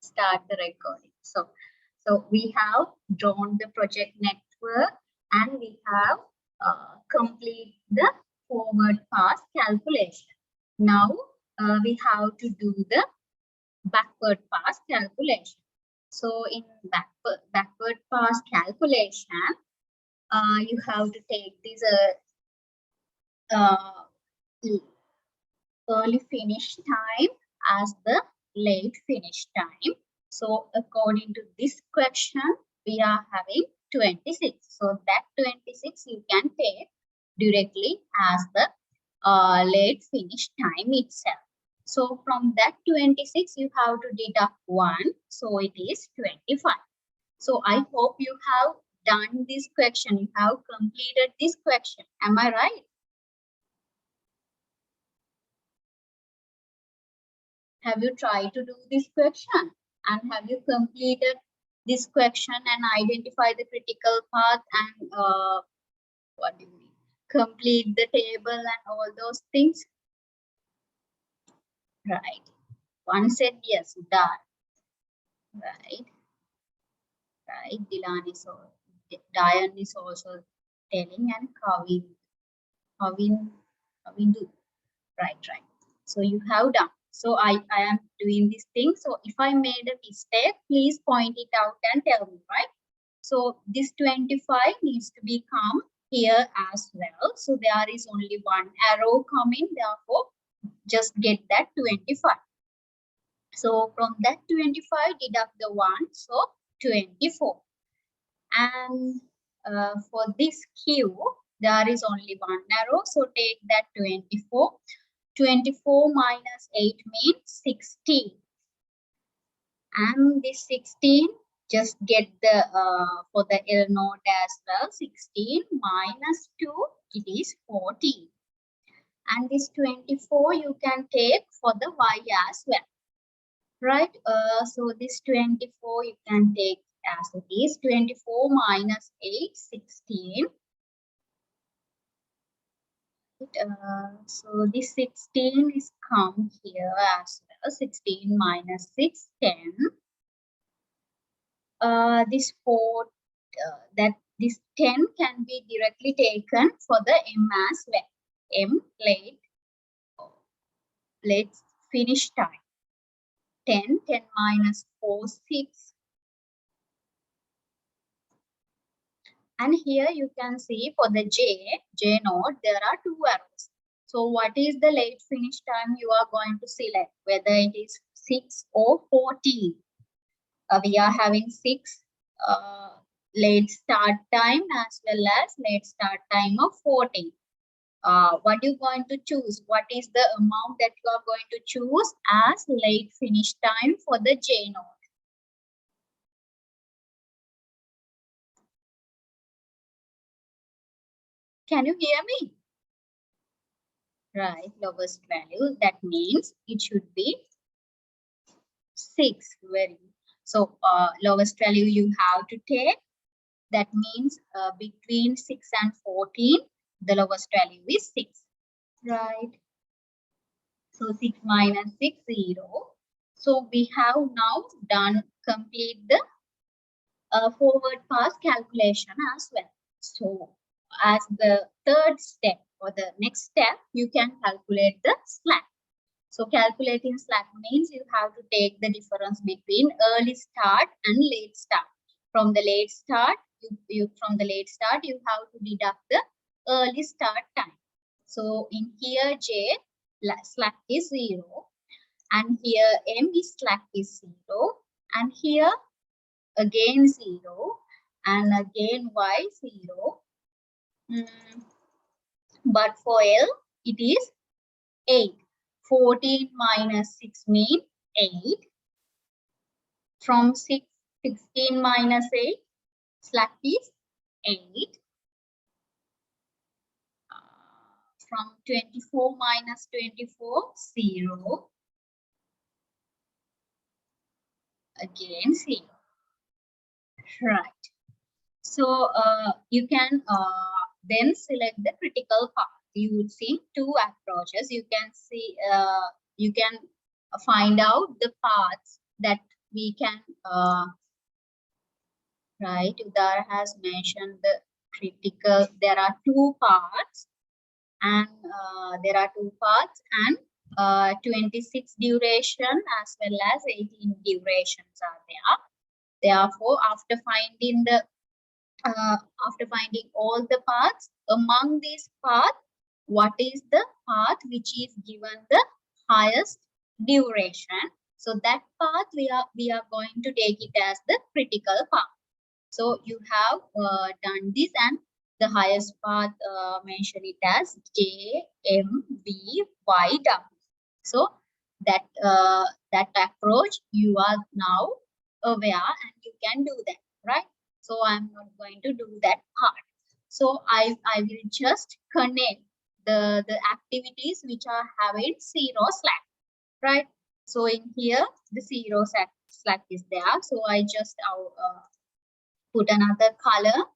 start the recording. So we have drawn the project network and we have complete the forward pass calculation. Now we have to do the backward pass calculation. So in backward pass calculation, you have to take this early finish time as the late finish time. So according to this question, we are having 26. So that 26 you can take directly as the late finish time itself. So from that 26, you have to deduct 1. So it is 25. So I hope you have done this question. You have completed this question. Am I right? Have you tried to do this question? And have you completed this question and identify the critical path and what do you mean? Complete the table and all those things? Right. One said yes, done. Right. Right. Diane is also telling and Kavin do. Right. So you have done. So I am doing this thing. So if I made a mistake, please point it out and tell me, right? So this 25 needs to become here as well. So there is only one arrow coming. Therefore, just get that 25. So from that 25, deduct the 1. So 24. And for this Q, there is only one arrow. So take that 24. 24 minus 8 means 16. And this 16, just get the for the L node as well. 16 minus 2, it is 14. And this 24 you can take for the Y as well. Right? So this 24 you can take as it is. 24 minus 8, 16. So this 16 is come here as well. 16 minus 6, 10. This 4, this 10 can be directly taken for the M as well. M, late finish time. 10 minus 4, 6. And here you can see for the J node, there are 2 arrows. So what is the late finish time you are going to select, whether it is 6 or 14? We are having 6 late start time as well as late start time of 14. What are you going to choose? What is the amount that you are going to choose as late finish time for the J node? Can you hear me? Right, lowest value. That means it should be 6. Very good. So lowest value you have to take. That means between 6 and 14, the lowest value is 6. Right. So 6 minus 6, 0. So we have now complete the forward pass calculation as well. So as the third step or the next step, you can calculate the slack. So calculating slack means you have to take the difference between early start and late start. From the late start, you have to deduct the early start time. So in here J, slack is 0, and here M is slack is 0, and here again 0, and again Y 0. But for L, it is 8. 14 minus 6 means 8. From 16 minus 8, slack is 8. From 24 minus 24, 0. Again 0. Right. So you can then select the critical path. You would see 2 approaches. You can see, you can find out the paths that we can right, Udara has mentioned the critical, there are two parts and 26 duration as well as 18 durations are there. Therefore, after finding all the paths, among these paths, what is the path which is given the highest duration? So that path we are going to take it as the critical path. So you have done this, and the highest path mention it as JMBYW. So that approach you are now aware and you can do that, right? So I'm not going to do that part. So I will just connect the activities which are having zero slack, right? So in here the zero slack is there. So I just put another color,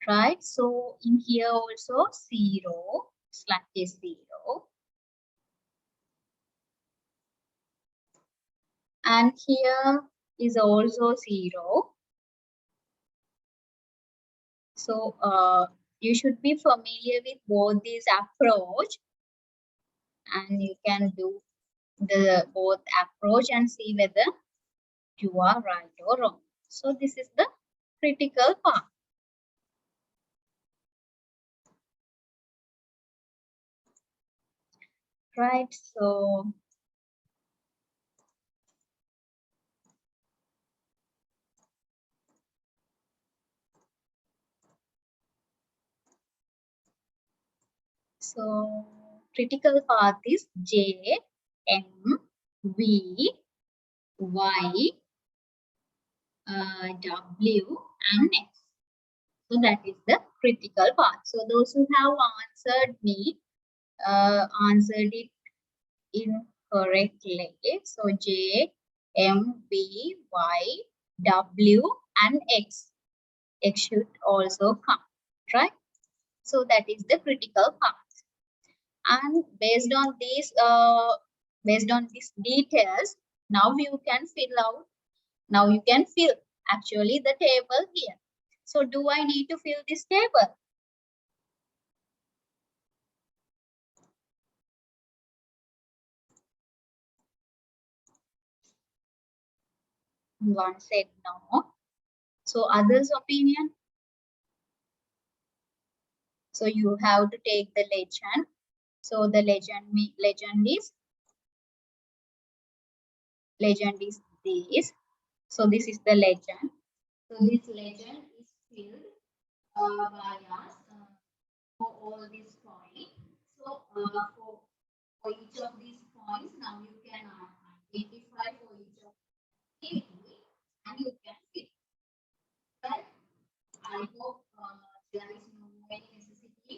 right? So in here also zero slack is 0, and here is also 0. So you should be familiar with both these approach, and you can do the both approach and see whether you are right or wrong. So this is the critical part. Right, so critical path is J, M, V, Y, W, and X. So that is the critical path. So those who have answered me, answered it incorrectly. So J, M, V, Y, W, and X. X should also come, right? So that is the critical path. And based on these details, now you can fill actually the table here. So do I need to fill this table? One said no. So others' opinion? So you have to take the legend. So the legend is this. So this is the legend. So this legend is filled by us for all these points. So for each of these points, now you can identify for each of activity and you can fit. Right? I hope there is no any necessity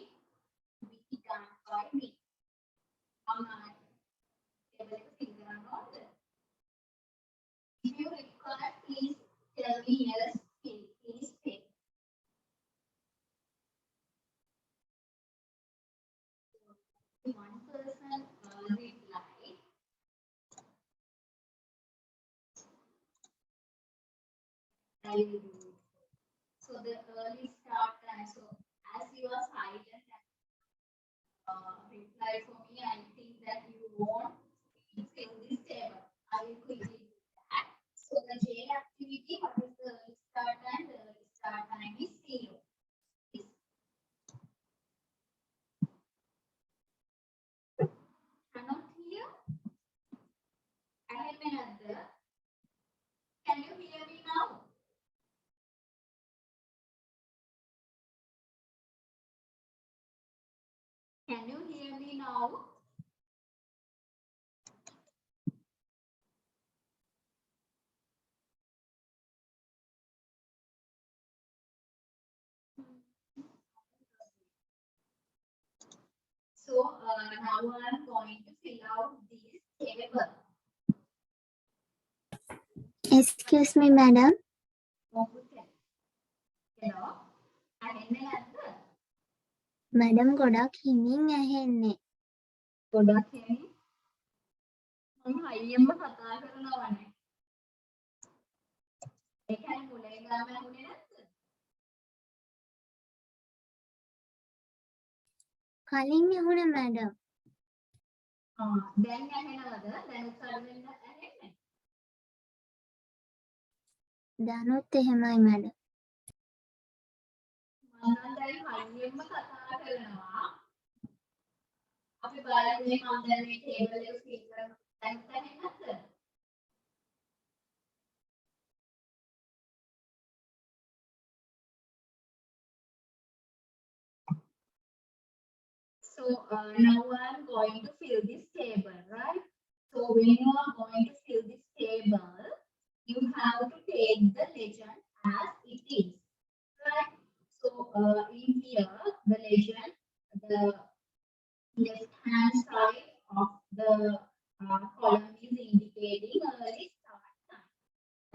to be done by me. If you require, please tell me yes, please pay. One person replied. I will do it. So the early start time. So as you are silent and reply for me, I think that you won't fill this table. I will quickly do that. So the J activity, what is the early start time? The early start time is 0. Cannot hear? I am another. Can you hear me now? Can you hear me now? So now I'm going to fill out this table. Excuse me, madam. Hello. Madam ගොඩක් හිමින් ඇහෙන්නේ. ගොඩක් හිමින්. මම හයියෙන්ම කතා කරනවානේ. ඒ කියන්නේ මුලින් ගාම ඇහුනේ නැද්ද? කලින් ඇහුණා මැඩම්. දැන් ඇහෙනවද? දැන් උත්තරෙන්න ඇහෙන්නේ? දැනුත් එහෙමයි මැඩම්. මම දැන් හයියෙන්ම කතා කරනවා. අපි බලමු මේ මම දැන් මේ ටේබල් එක ෆිල් කරනවා. දැන් ඇහෙන්නද? So now I'm going to fill this table, right? So when you are going to fill this table, you have to take the legend as it is, right? So in here, the legend, the left hand side of the column is indicating early start time.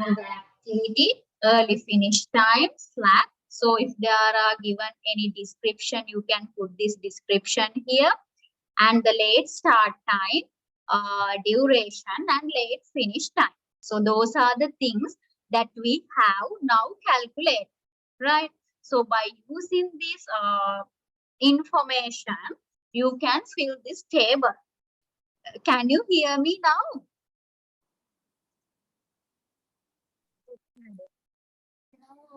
And the activity, early finish time, slack. So if there are given any description, you can put this description here. And the late start time, duration, and late finish time. So those are the things that we have now calculated, right? So by using this information, you can fill this table. Can you hear me now?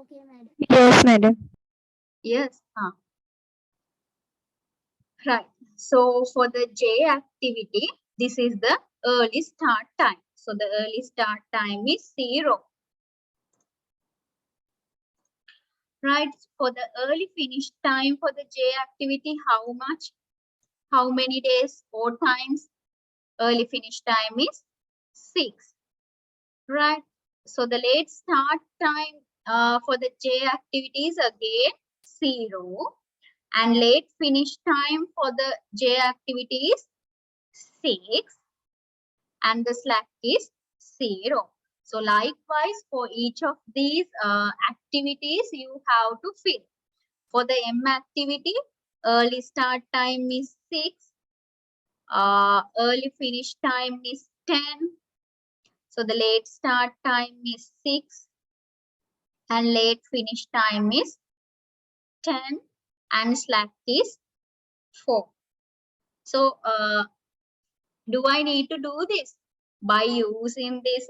Okay, madam. Yes, madam. Yes. Right. So for the J activity, this is the early start time. So the early start time is 0. Right. For the early finish time for the J activity, how much? How many days or times? Early finish time is 6. Right. So the late start time for the J activity is again 0. And late finish time for the J activity is 6. And the slack is 0. So likewise, for each of these activities, you have to fill. For the M activity, early start time is 6. Early finish time is 10. So the late start time is 6. And late finish time is 10. And slack is 4. So do I need to do this? By using this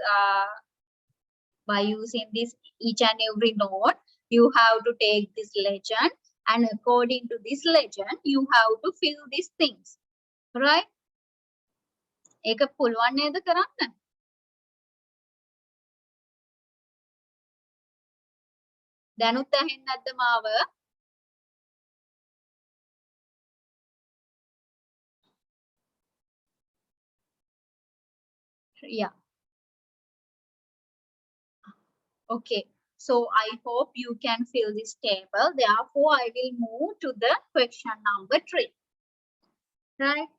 each and every note, you have to take this legend, and according to this legend, you have to fill these things, right? ඒක පුළුවන් නේද කරන්න? දැනුත් ඇහෙන්නේ නැද්ද මාව? Yeah. Okay. So I hope you can fill this table. Therefore, I will move to the question number 3. Right?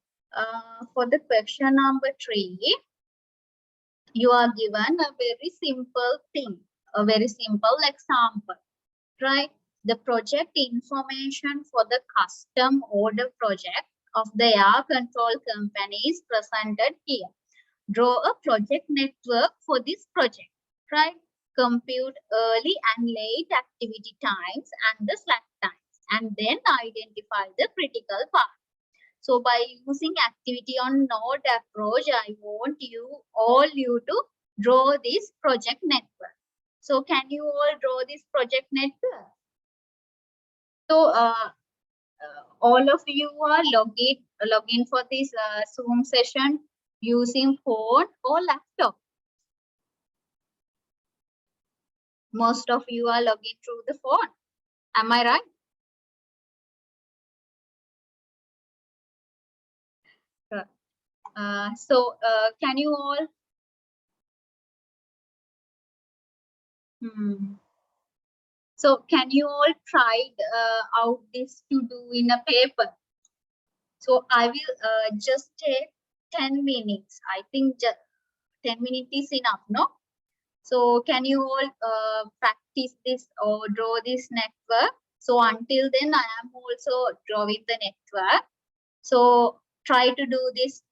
For the question number 3, you are given a very simple thing, a very simple example, right? The project information for the custom order project of the air control company is presented here. Draw a project network for this project, right? Compute early and late activity times and the slack times, and then identify the critical part. So by using activity on node approach, I want all you to draw this project network. So can you all draw this project network? So all of you are login for this Zoom session using phone or laptop. Most of you are logging through the phone. Am I right? Can you all? So can you all try out this to do in a paper? So I will just take 10 minutes. I think just 10 minutes is enough, no? So can you all practice this or draw this network? So until then, I am also drawing the network. So try to do this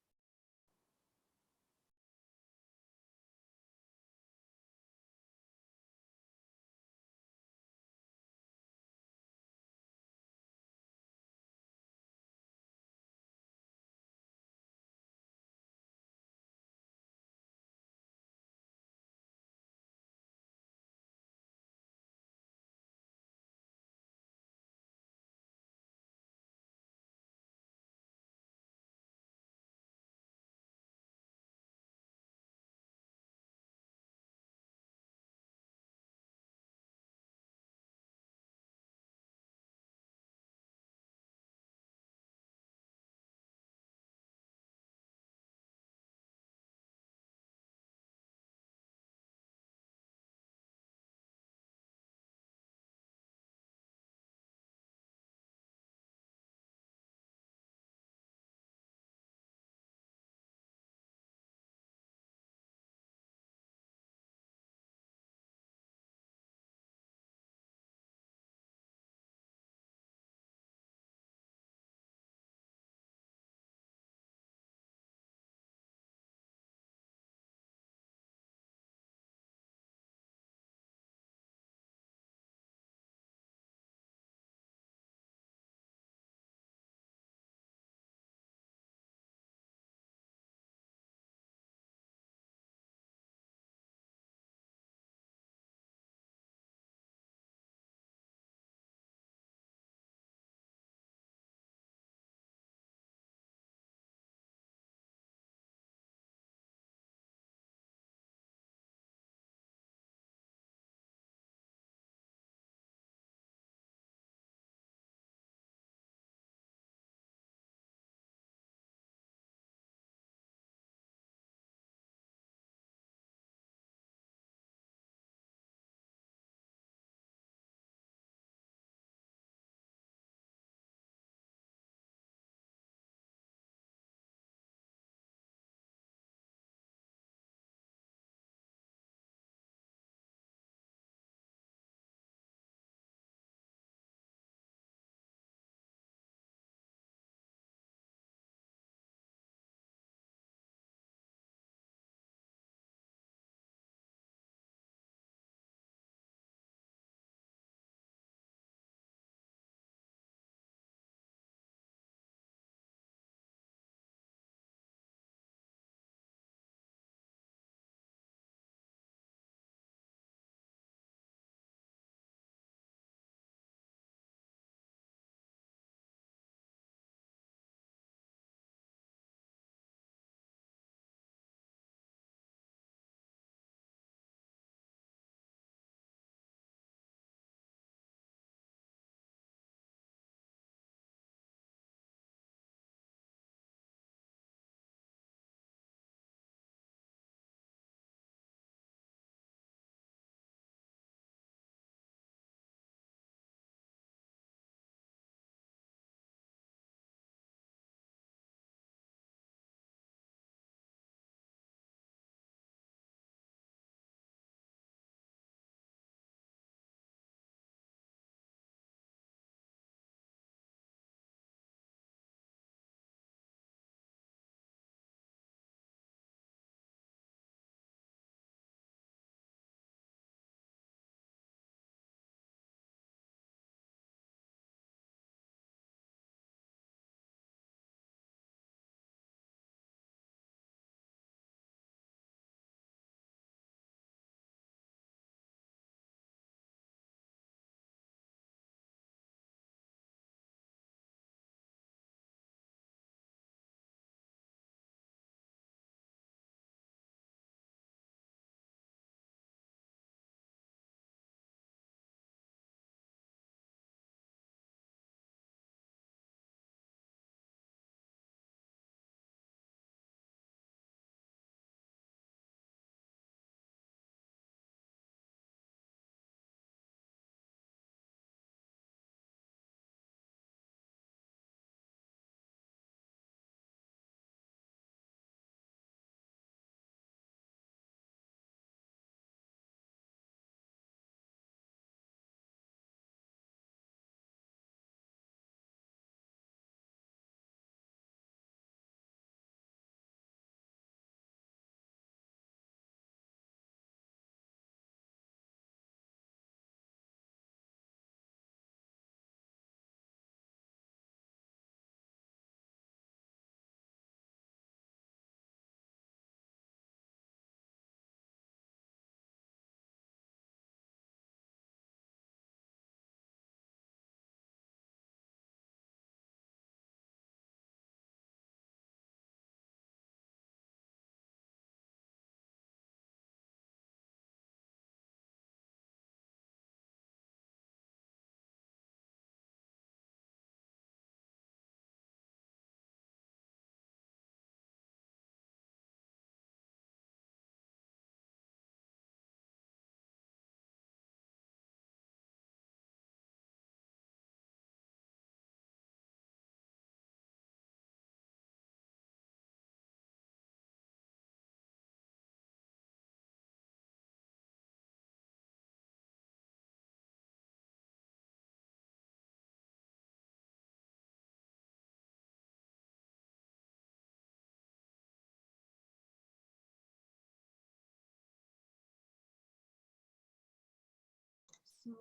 So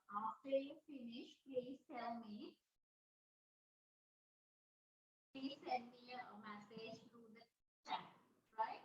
after you finish, please tell me. Please send me a message through the chat, right?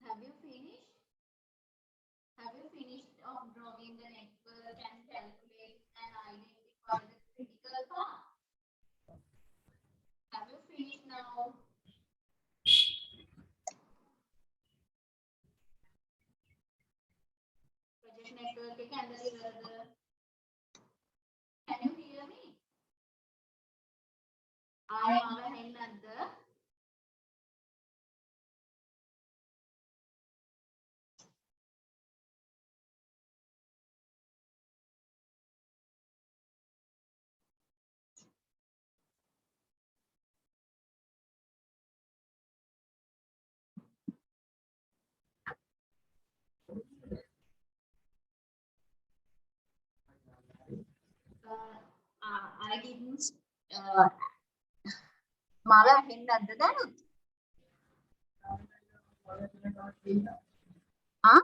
Have you finished? Have you finished of drawing the network and calculate and identify the critical path? Have you finished now? Project network के अंदर ही can you hear me? I am another. I didn't මාව ඇහෙන්නේ නැද්ද දැනුත්? ආ?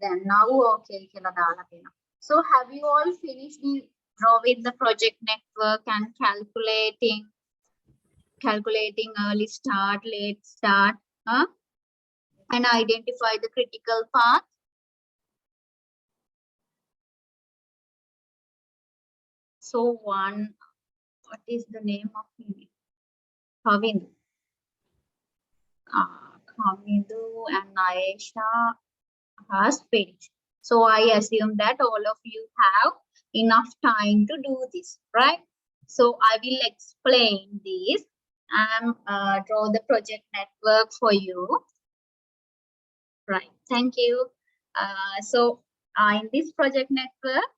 Then now okay කියලා දාලා තියෙනවා. So have you all finished the drawing the project network and calculating early start, late start, and identify the critical path? So what is the name of him? Kavindu. Kavindu and Aisha has finished. So I assume that all of you have enough time to do this, right? So I will explain this and draw the project network for you. Right, thank you. In this project network,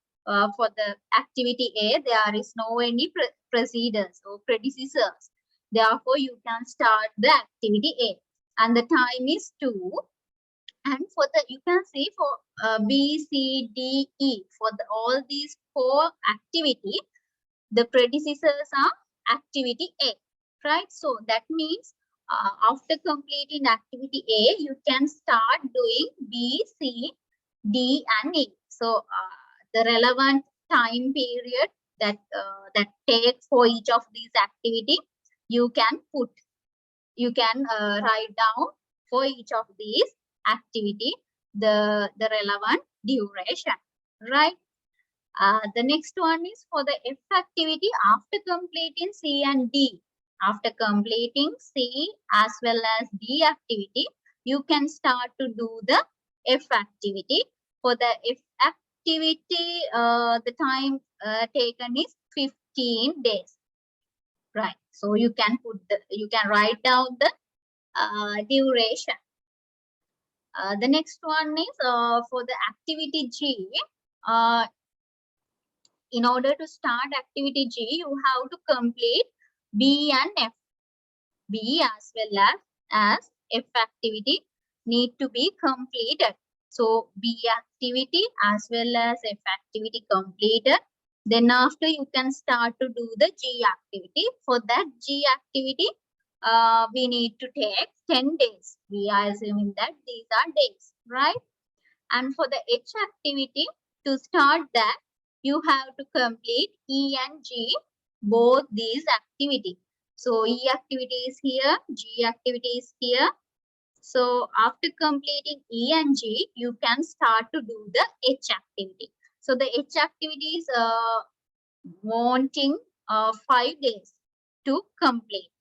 for the activity A, there is no any precedents or predecessors. Therefore, you can start the activity A, and the time is 2. And for the, you can see for B, C, D, E, for all these 4 activities, the predecessors are activity A, right? So that means after completing activity A, you can start doing B, C, D, and E. So the relevant time period that take for each of these activity, you can write down for each of these activity the relevant duration, right? The next one is for the F activity. After completing C and D, after completing C as well as D activity, you can start to do the F activity. For the F activity, the time taken is 15 days, right? So you can write down the duration. The next one is for the activity G. in order to start activity G, you have to complete B and F. B as well as F activity need to be completed. So B activity as well as F activity completed. Then after you can start to do the G activity. For that G activity, we need to take 10 days. We are assuming that these are days, right? And for the H activity, to start that, you have to complete E and G, both these activities. So E activity is here, G activity is here. So after completing E and G, you can start to do the H activity. So the H activity is wanting 5 days to complete.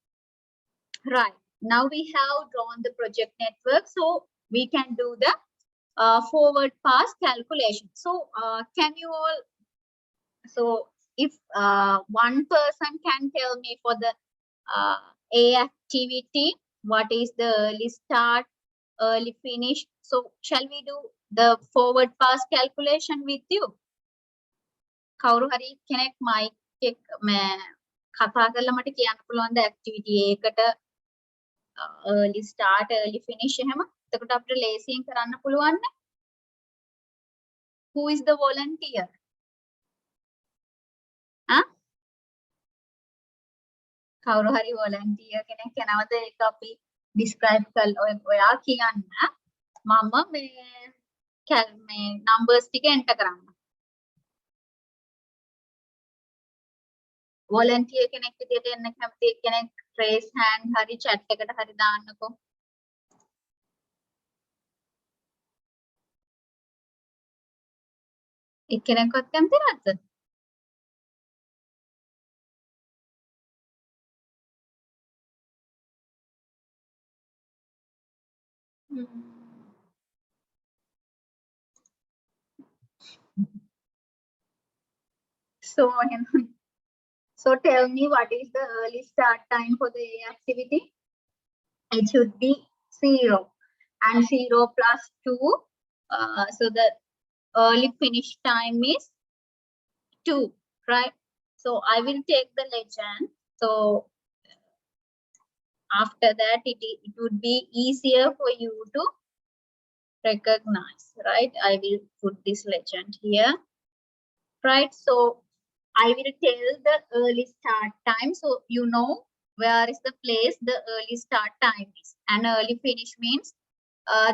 Right. Now we have drawn the project network, so we can do the forward pass calculation. So can you all, so if one person can tell me for the A activity, what is the early start, early finish? So shall we do the forward pass calculation with you? කවුරු හරි කෙනෙක් mic එක මේ කතා කරලා මට කියන්න පුළුවන් ද activity එකකට early start, early finish එහෙම. එතකොට අපිට ලේසියෙන් කරන්න පුළුවන් නේ. Who is the volunteer? කවුරු හරි volunteer කෙනෙක් යනවද ඒක අපි describe කරලා ඔයා කියන්න මම මේ numbers ටික enter කරන්න. volunteer කෙනෙක් විදියට එන්න කැමති කෙනෙක් raise hand හරි chat එකට හරි දාන්නකෝ. එක්කෙනෙක්වත් කැමති නැද්ද? So tell me, what is the early start time for the A activity? It should be 0 and 0 plus 2. So the early finish time is 2, right? So I will take the legend. So after that, it would be easier for you to recognize, right? I will put this legend here, right? So I will tell the early start time. So you know where is the place the early start time is. And early finish means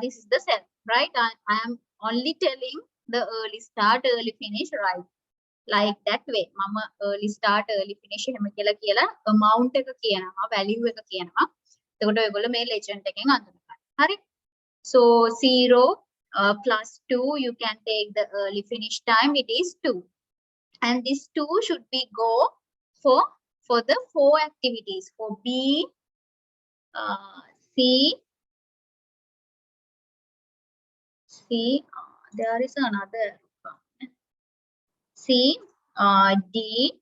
this is the cell, right? I am only telling the early start, early finish, right? Like that way. Mama early start, early finish එහෙම කියලා කියලා amount එක කියනවා, value එක කියනවා. එතකොට ඔයගොල්ලෝ මේ legend එකෙන් අඳුනගන්න. හරි? So 0 plus 2, you can take the early finish time, it is 2. And this 2 should be go for the 4 activities, for B, C, there is another C, D,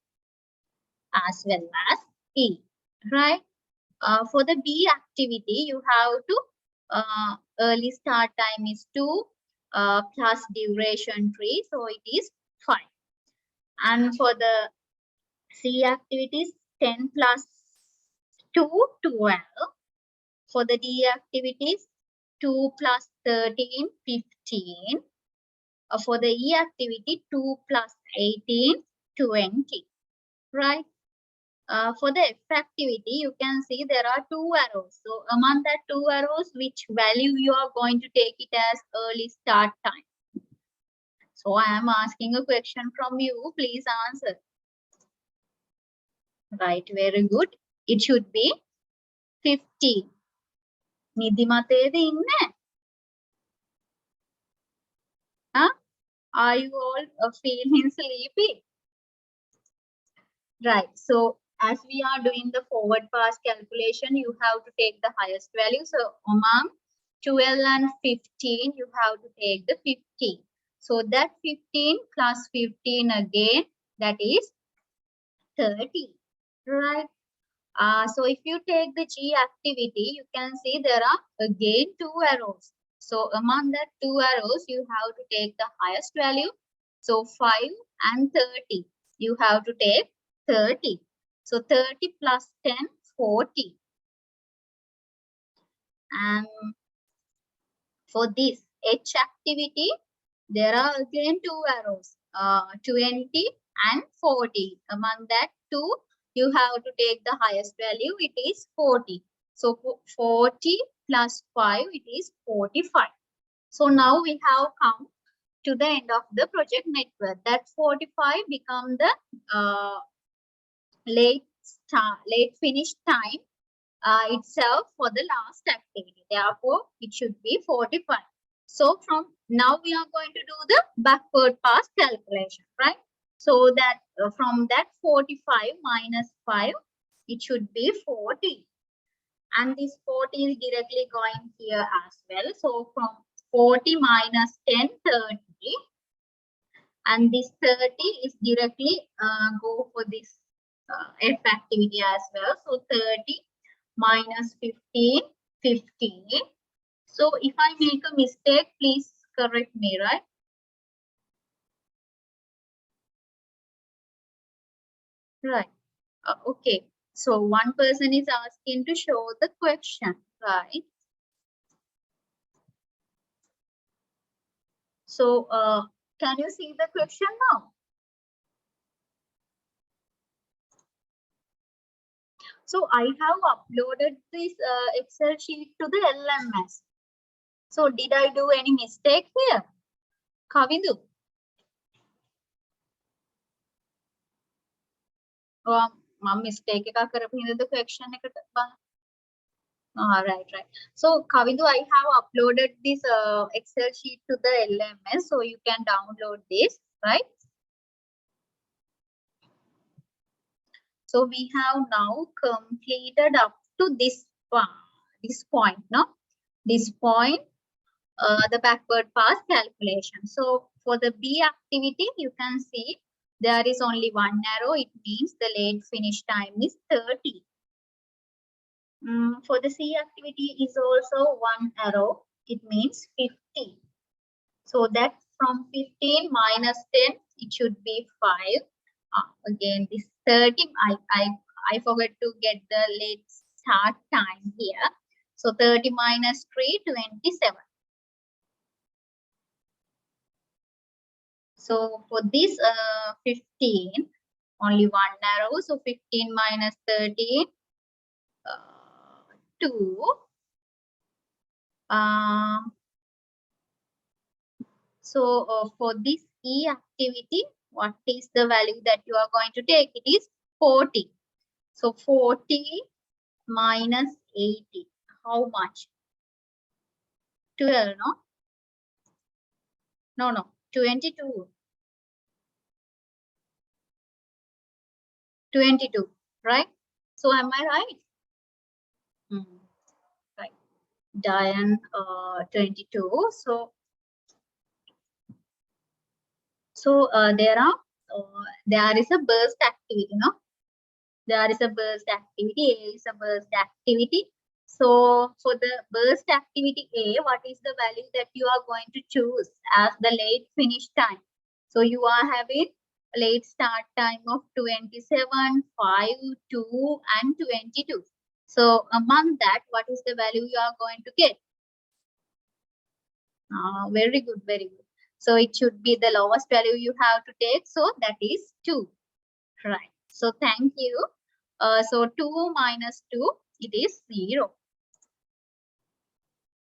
as well as E, right? For the B activity, you have to early start time is 2 plus duration 3, so it is 5. And for the C activities, 10 plus 2, 12. For the D activities, 2 plus 13, 15. For the E activity, 2 plus 18, 20. Right? For the F activity, you can see there are 2 arrows. So among that 2 arrows, which value you are going to take it as early start time? So I am asking a question from you. Please answer. Right, very good. It should be 50. නිදිමතේද ඉන්නේ? Huh? Are you all feeling sleepy? Right. So as we are doing the forward pass calculation, you have to take the highest value. So among 12 and 15, you have to take the 15. So that 15 plus 15 again, that is 30. Right. So if you take the G activity, you can see there are again 2 arrows. So among that 2 arrows, you have to take the highest value. So 5 and 30. you have to take 30. So 30 plus 10, 40. And for this H activity, there are again two arrows, 20 and 40. Among that two, you have to take the highest value, it is 40. So 40 plus 5, it is 45. So now we have come to the end of the project network. That 45 become the late finish time itself for the last activity. Therefore, it should be 45. So from now we are going to do the backward pass calculation, right? So that from that 45 minus 5, it should be 40. And this 40 is directly going here as well. So from 40 minus 10, 30. And this 30 is directly go for this F activity as well. So 30 minus 15, 15. So if I make a mistake, please correct me, right? Right. Okay. So one person is asking to show the question, right? So can you see the question now? So I have uploaded this Excel sheet to the LMS. So did I do any mistake here? Kavindu? මම mistake එකක් කරපු හින්දාද question එකට බලන්න. Right. So Kavindu, I have uploaded this Excel sheet to the LMS, so you can download this, right? So we have now completed up to this point, no? This point, the backward pass calculation. So for the B activity, you can see there is only one arrow. It means the late finish time is 30. For the C activity is also one arrow. It means 50. So that from 15 minus 10, it should be 5. Again, this 30, I forgot to get the late start time here. So 30 minus 3, 27. So for this 15, only one arrow. So 15 minus 13, 2. So for this E activity, what is the value that you are going to take? It is 40. So 40 minus 80. How much? 12, no? No, 22. 22, right? So am I right? Right. Diane 22. So there is a burst activity, no? There is a burst activity. A is a burst activity. So for the burst activity A, what is the value that you are going to choose as the late finish time? So you are having a late start time of 27, 5, 2, and 22. So among that, what is the value you are going to get? Very good, very good. So it should be the lowest value you have to take. So that is 2. Right. So thank you. So 2 minus 2, it is 0.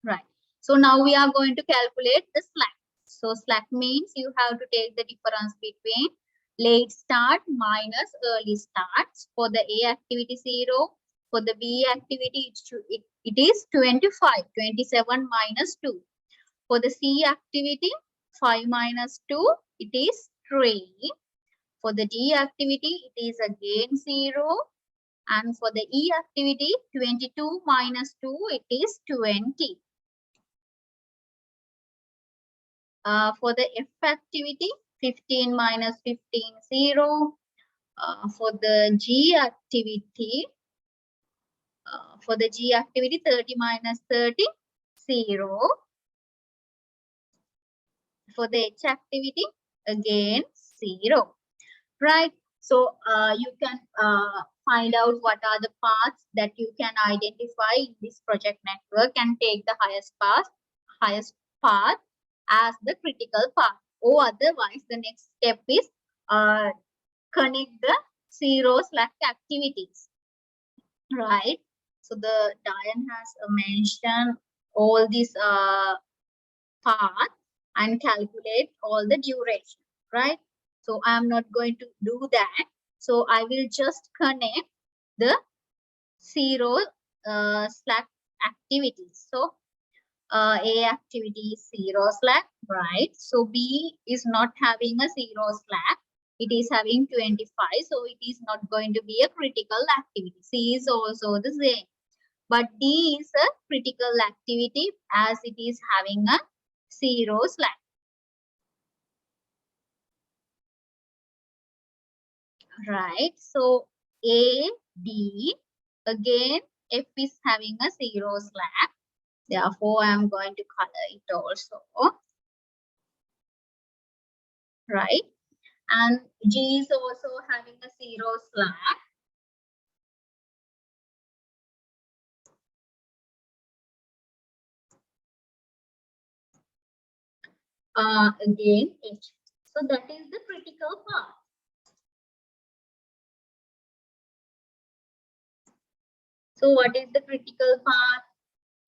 Right. So now we are going to calculate the slack. So slack means you have to take the difference between late start minus early starts. For the A activity 0. For the B activity, it is 25. 27 minus 2. For the C activity, 5 minus 2, it is 3. For the D activity, it is again 0. And for the E activity, 22 minus 2, it is 20. For the F activity, 15 minus 15, 0. For the G activity, 30 minus 30, 0. For the H activity, again 0. Right. So you can find out what are the paths that you can identify in this project network and take the highest path as the critical path. Or otherwise, the next step is connect the zero slack activities, right? So the Diane has mentioned all these path and calculate all the duration, right? So I'm not going to do that. So I will just connect the zero slack activities. So A activity is zero slack, right? So B is not having a zero slack. It is having 25. So it is not going to be a critical activity. C is also the same. But D is a critical activity as it is having a zero slack. Right. So A, D, again, F is having a zero slack. Therefore, I am going to color it also. Right. And G is also having a zero slack. Again, H. So that is the critical part. So what is the critical part?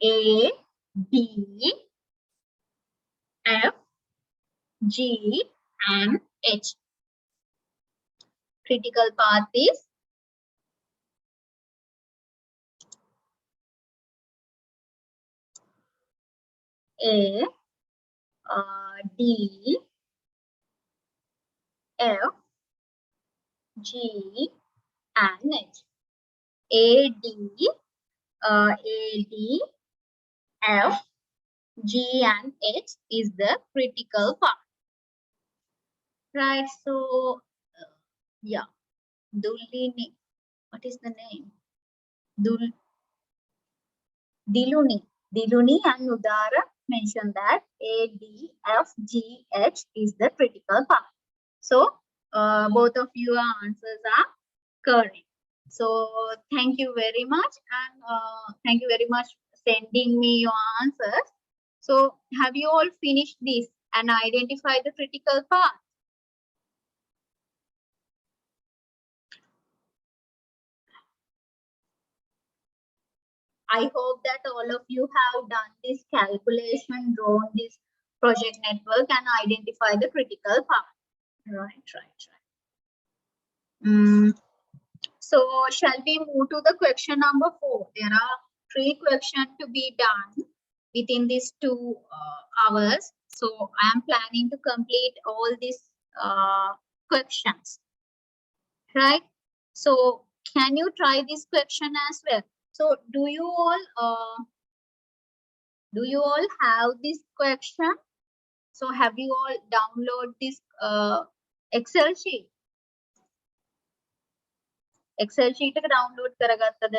A, B, F, G, and H. Critical path is A, D, F, G, and H. A, D, F, G, and H is the critical part. Right. So, yeah, Dulini. What is the name? Diluni and Udara mentioned that A, D, F, G, H is the critical part. So, both of your answers are correct. So, thank you very much, and thank you very much for sending me your answers. So, have you all finished this and identified the critical part? I hope that all of you have done this calculation, drawn this project network, and identify the critical part. Right. So shall we move to the question number 4? There are 3 questions to be done within these 2 hours. So I am planning to complete all these questions, right? So can you try this question as well? So do you all have this question? So have you all download this Excel sheet? Excel sheet එක download කරගත්තද?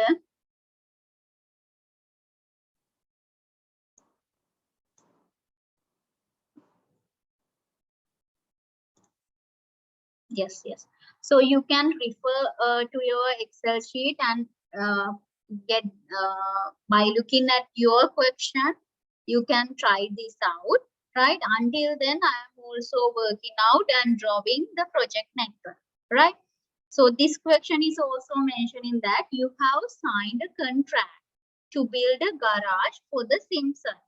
Yes. So you can refer to your Excel sheet and get by looking at your question, you can try this out, right? Until then, I am also working out and drawing the project network, right? So this question is also mentioning that you have signed a contract to build a garage for the Simpsons.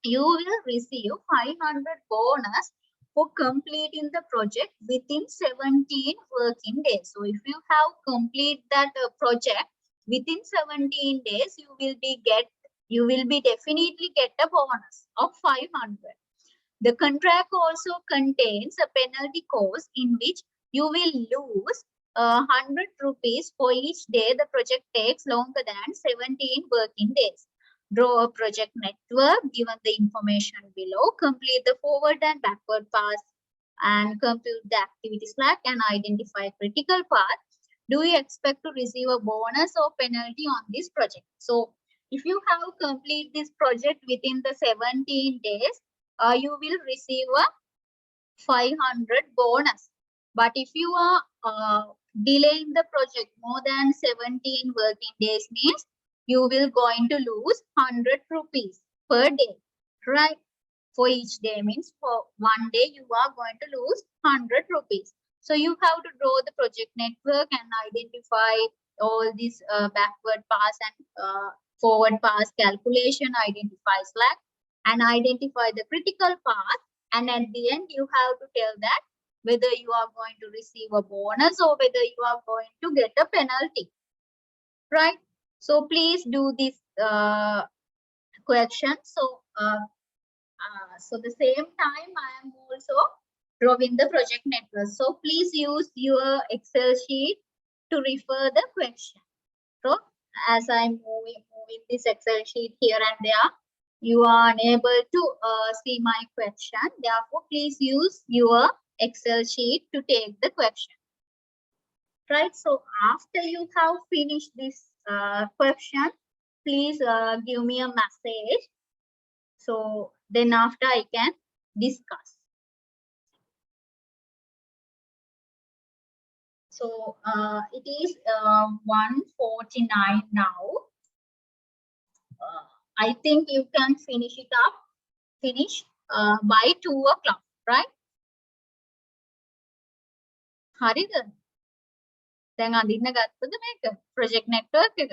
You will receive 500 bonus for completing the project within 17 working days. So if you have complete that project within 17 days, you will be definitely get a bonus of 500. The contract also contains a penalty cost in which you will lose 100 rupees for each day the project takes longer than 17 working days. Draw a project network given the information below. Complete the forward and backward paths and compute the activity slack and identify critical path. Do you expect to receive a bonus or penalty on this project? So if you have complete this project within the 17 days, you will receive a 500 bonus. But if you are delaying the project more than 17 working days means you will going to lose 100 rupees per day, right? For each day means for one day you are going to lose 100 rupees. So you have to draw the project network and identify all these backward pass and forward pass calculation, identify slack and identify the critical path. And at the end, you have to tell that whether you are going to receive a bonus or whether you are going to get a penalty, right? So please do this question. So the same time, I am also drawing the project network. So please use your Excel sheet to refer the question. So as I'm moving this Excel sheet here and there, you are unable to see my question. Therefore, please use your Excel sheet to take the question. Right. So after you have finished this question, please give me a message. So then after I can discuss. So it is 1:49 now. I think you can finish by 2 o'clock, right? හරිද? දැන් අඳින්න ගත්තද මේක project network එක?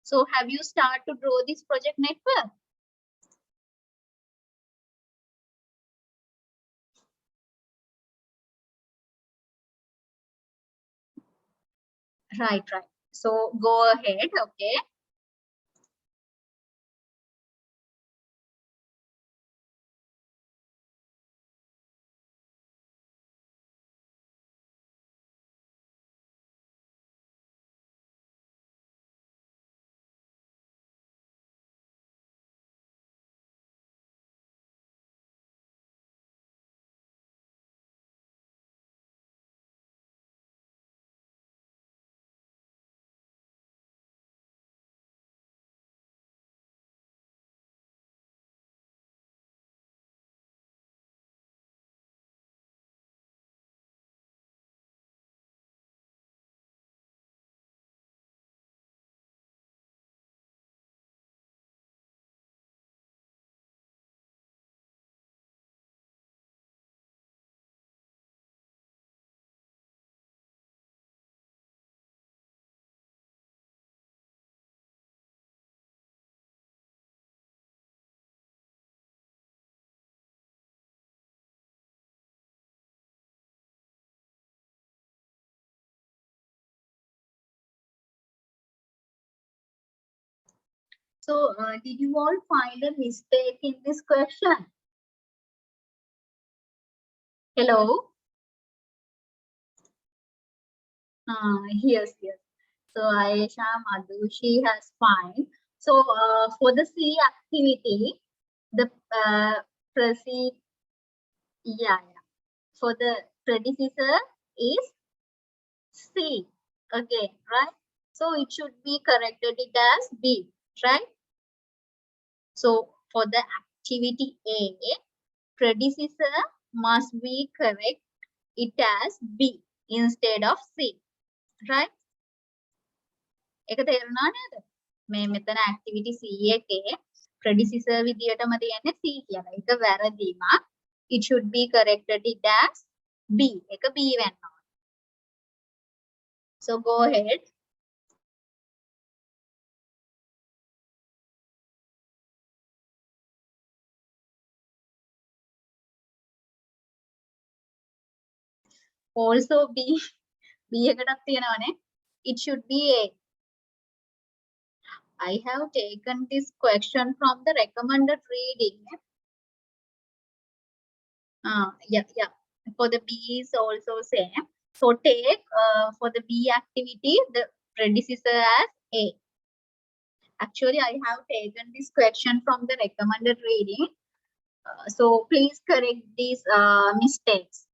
So have you started to draw this project network? Right. So go ahead, okay? So did you all find a mistake in this question? Hello? Yes. So Aisha Madhu, she has fine. So for the C activity, the proceed, yeah. For the predecessor is C again, right? So it should be corrected it as B, right? So for the activity A, predecessor must be correct it as B instead of C, right? ඒක තේරුණා නේද? මේ මෙතන activity C එකේ predecessor විදියටම තියෙන්නේ C කියලා. ඒක වැරදීමක්. It should be corrected it as B. ඒක B වෙන්න ඕනේ. So go ahead. Also B එකටත් තියෙනවනේ. It should be A. I have taken this question from the recommended reading. Yeah. For the B is also same. So take for the B activity the predecessor as A. Actually, I have taken this question from the recommended reading. So please correct these mistakes.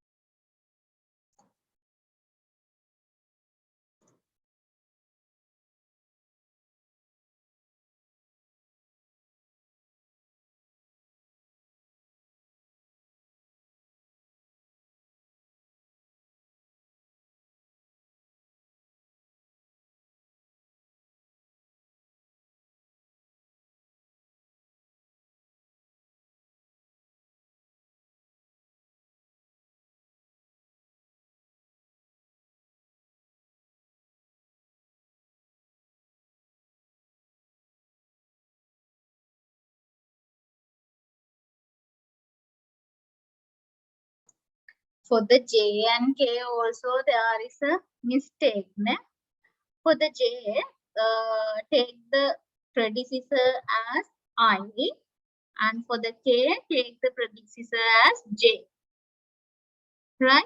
For the J and K also there is a mistake. Ne? For the J, take the predecessor as I, and for the K, take the predecessor as J. Right?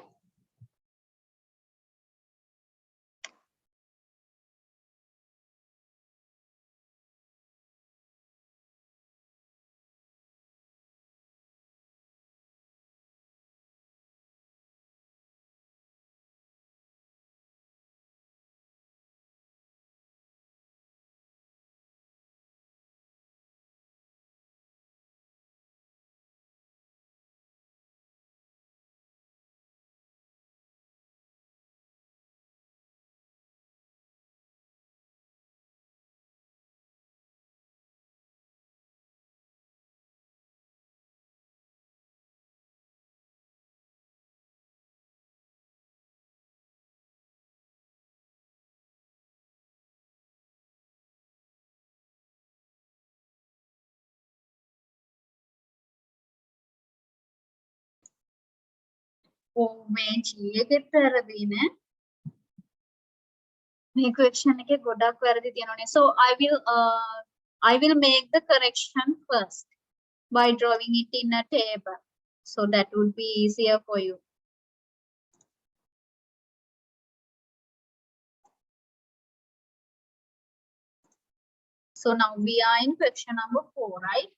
Oh, මේ G එකෙත් වැරදි නේ. මේ question එකේ ගොඩක් වැරදි තියෙනවානේ. So I will make the correction first by drawing it in a table. So that would be easier for you. So now we are in question number 4, right?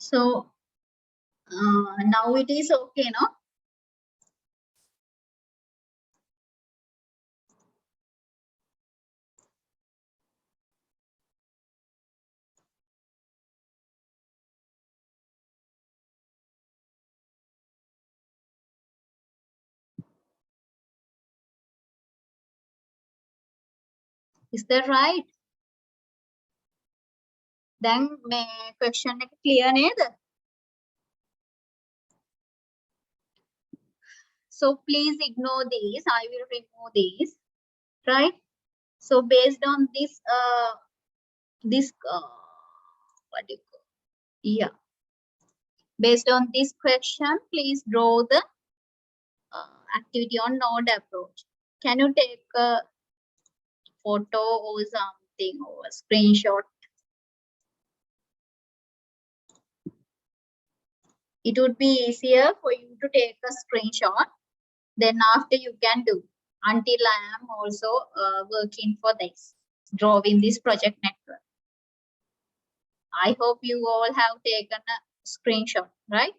So now it is okay, no? Is that right? Then මේ question එක clear නේද? So please ignore these. I will remove these, right? So based on this, what do you call? Yeah, Based on this question, please draw the activity on node approach. Can you take a photo or something or a screenshot? It would be easier for you to take a screenshot. Then after you can do. Until I am also working for this, drawing this project network. I hope you all have taken a screenshot, right?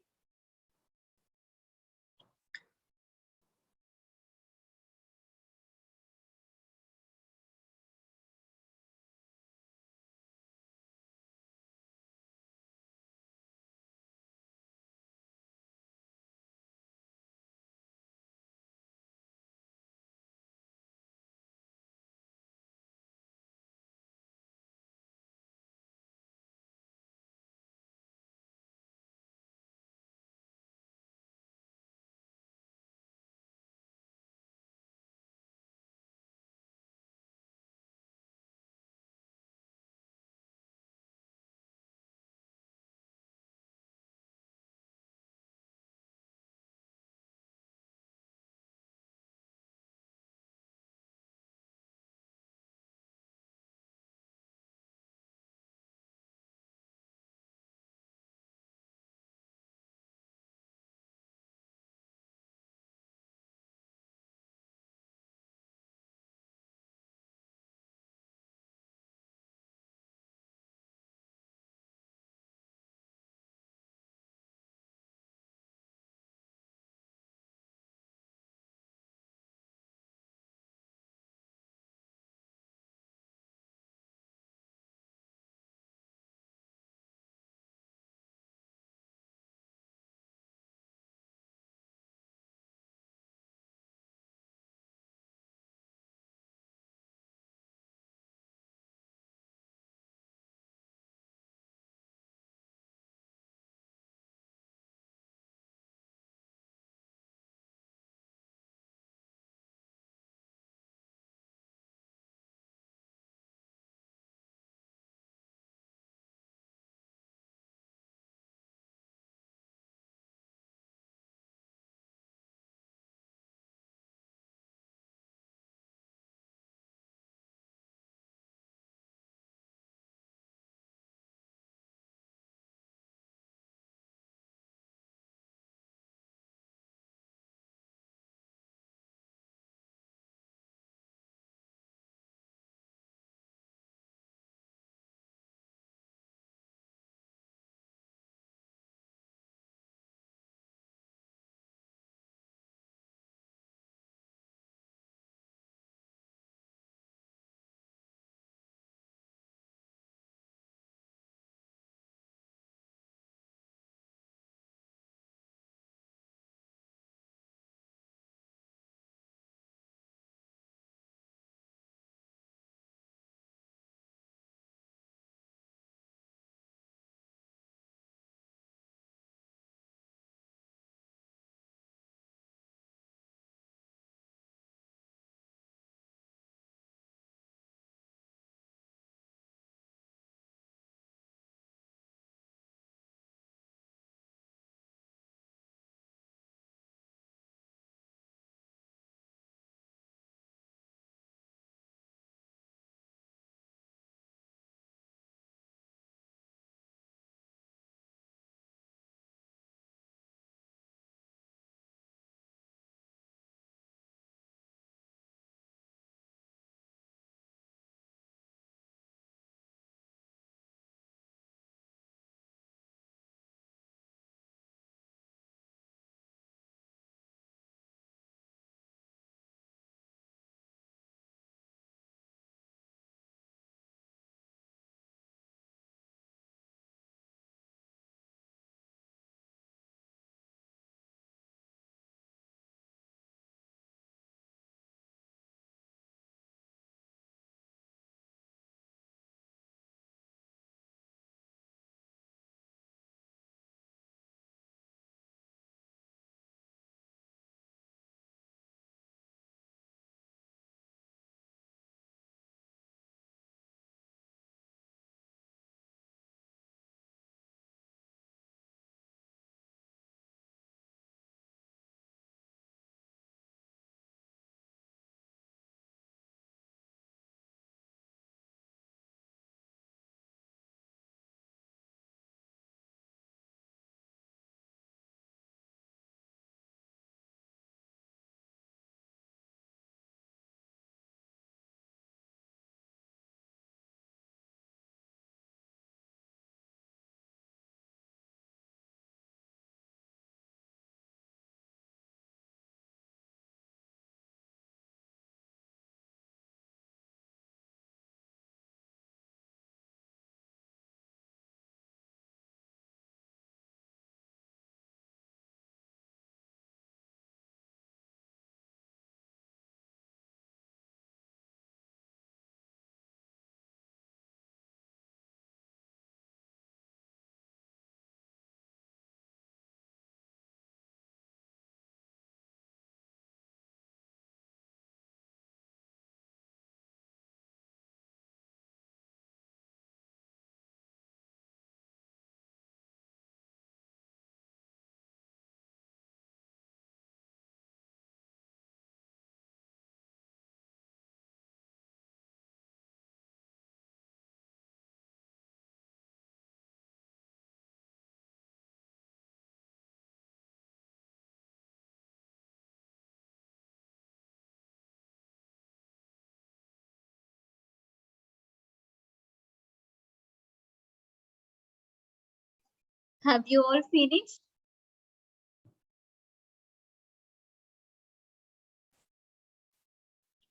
Have you all finished?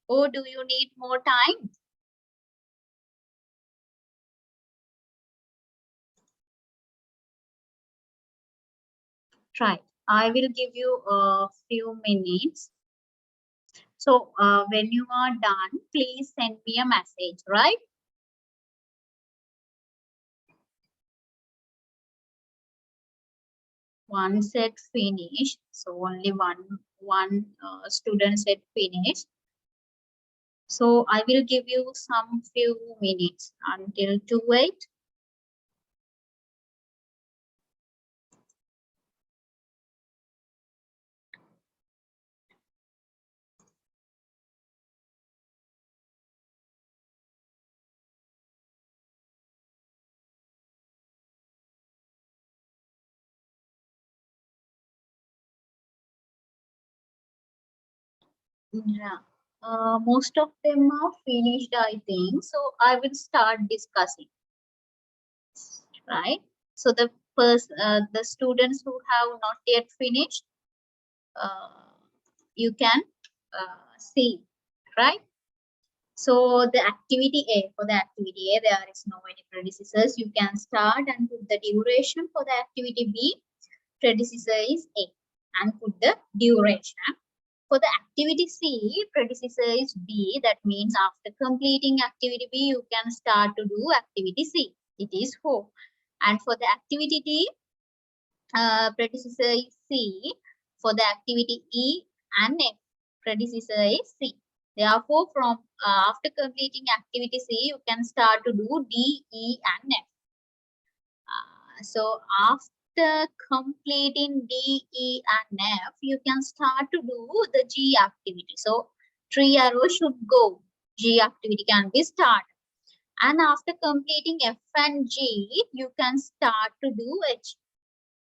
Or do you need more time? Try. I will give you a few minutes. So when you are done, please send me a message, right? One said finish, so only one student said finish. So I will give you some few minutes until to wait. Yeah, most of them are finished, I think. So I will start discussing, right? So the students who have not yet finished, you can see, right? So the activity A, for the activity A, there is no any predecessors. You can start and put the duration. For the activity B, predecessor is A and put the duration. For the activity C, predecessor is B. That means after completing activity B, you can start to do activity C. It is 4. And for the activity D, predecessor is C. For the activity E and F, predecessor is C. Therefore, from after completing activity C, you can start to do D, E, and F. So after completing D, E, and F, you can start to do the G activity. So 3 arrows should go. G activity can be started. And after completing F and G, you can start to do H.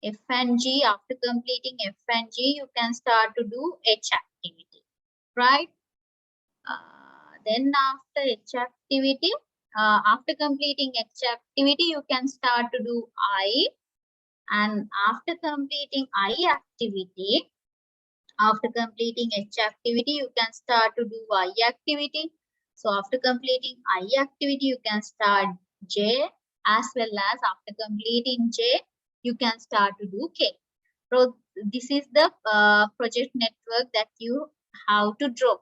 F and G, after completing F and G, you can start to do H activity, right? Then after H activity, after completing H activity, you can start to do I. And after completing I activity, after completing H activity, you can start to do I activity. So after completing I activity, you can start J, as well as after completing J, you can start to do K. So this is the project network that you have to draw,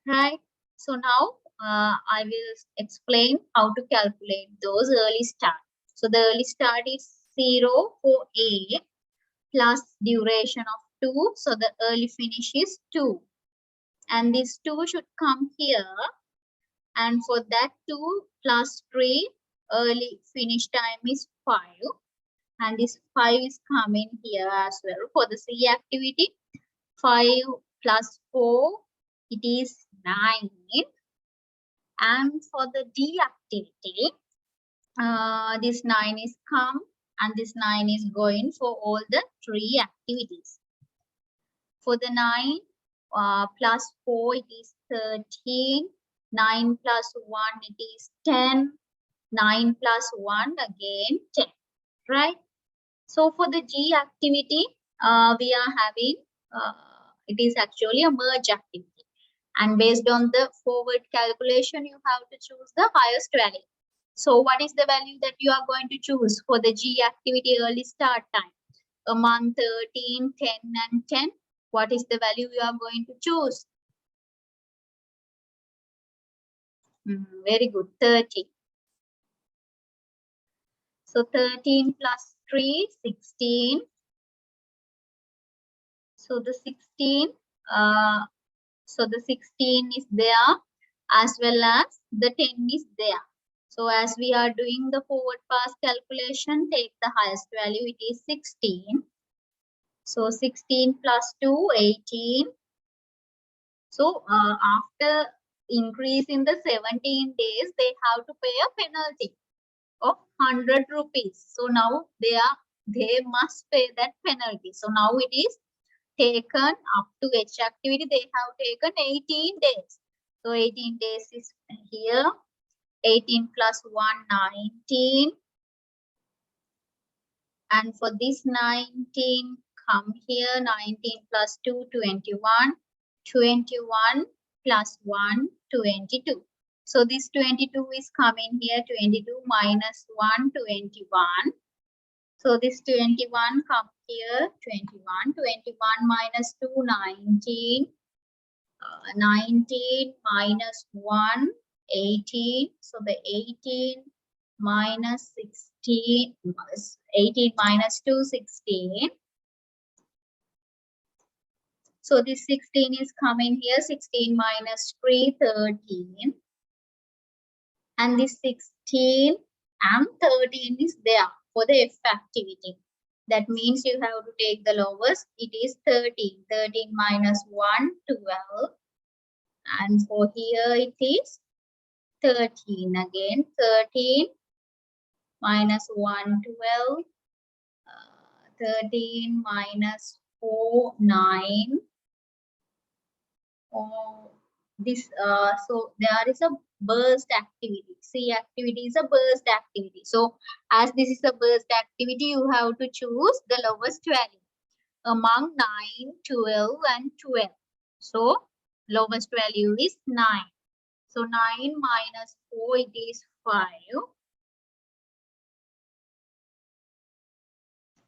right? So now I will explain how to calculate those early start. So the early start is 0 for A plus duration of 2. So the early finish is 2. And this 2 should come here. And for that 2 plus 3, early finish time is 5. And this 5 is coming here as well. For the C activity, 5 plus 4, it is 9. And for the D activity, this 9 is come and this 9 is going for all the 3 activities. For the 9 plus 4, it is 13. 9 plus 1, it is 10. 9 plus 1, again 10, right? So for the G activity, we are having, it is actually a merge activity. And based on the forward calculation, you have to choose the highest value. So what is the value that you are going to choose for the G activity early start time? A month, 13, 10, and 10. What is the value you are going to choose? Very good, 30. So 13 plus 3, 16. So the 16, so the 16 is there as well as the 10 is there. So as we are doing the forward pass calculation, take the highest value, it is 16. So 16 plus 2, 18. So after increase in the 17 days, they have to pay a penalty of 100 rupees. So now they must pay that penalty. So now it is taken up to H activity, they have taken 18 days. So 18 days is here. 18 plus 1, 19. And for this 19, come here, 19 plus 2, 21. 21 plus 1, 22. So this 22 is coming here, 22 minus 1, 21. So this 21 come here, 21. 21 minus 2, 19. 19 minus 1, 18. So the 18 minus 16, 18 minus 2, 16. So this 16 is coming here, 16 minus 3, 13. And this 16 and 13 is there for the F activity. That means you have to take the lowest. It is 13. 13 minus 1, 12. And for here it is 13 again. 13 minus 1, 12. 13 minus 4, 9. So there is a burst activity. C activity is a burst activity. So as this is a burst activity, you have to choose the lowest value among 9, 12 and 12. So lowest value is 9. So 9 minus 4, it is 5.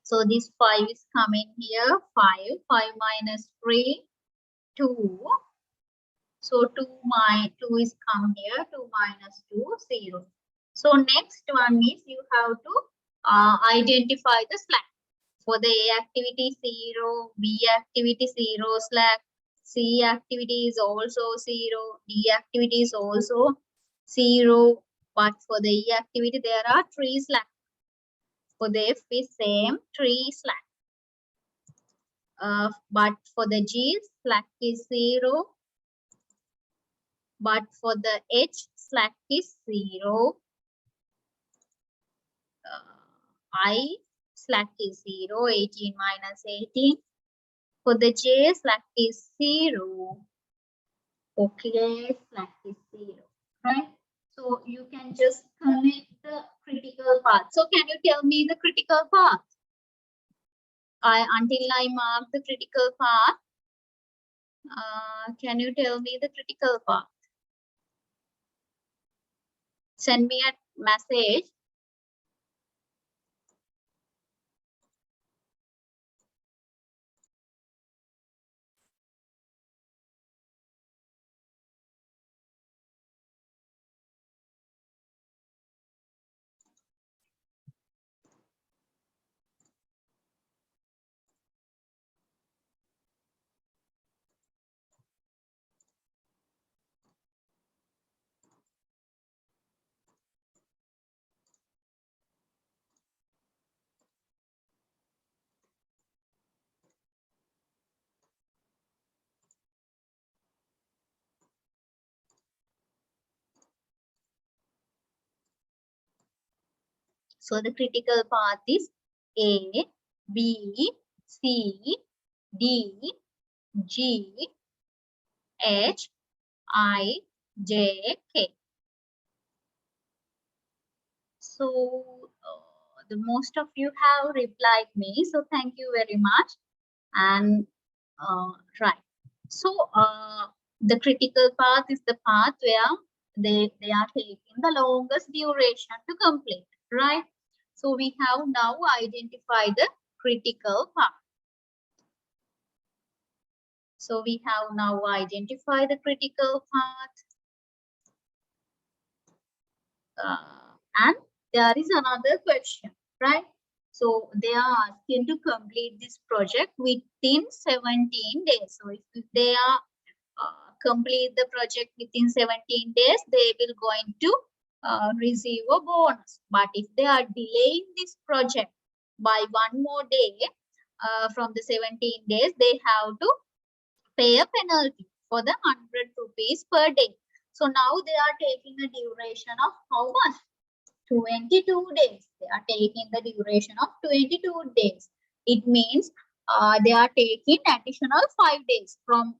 So this 5 is coming here, 5. 5 minus 3, 2. So 2 is come here, 2 minus 2, 0. So next one is you have to identify the slack. For the A activity 0, B activity 0 slack, C activity is also 0, D activity is also 0. But for the E activity there are 3 slack. For the F is same 3 slack. But for the G slack is 0. But for the H, slack is 0. I, slack is 0. 18 minus 18. For the J, slack is 0. Okay, slack is 0. Right? So you can just connect the critical path. So can you tell me the critical path? Until I mark the critical path, can you tell me the critical path? Send me a message. So the critical path is A, B, C, D, G, H, I, J, K. So the most of you have replied me. So thank you very much. And right. So the critical path is the path where they are taking the longest duration to complete, right? So we have now identified the critical path. So we have now identified the critical path. And there is another question, right? So they are asking to complete this project within 17 days. So if they are complete the project within 17 days, they will going to receive a bonus. But if they are delaying this project by one more day from the 17 days, they have to pay a penalty for the 100 rupees per day. So now they are taking a duration of how much? 22 days. They are taking the duration of 22 days. It means they are taking additional 5 days. From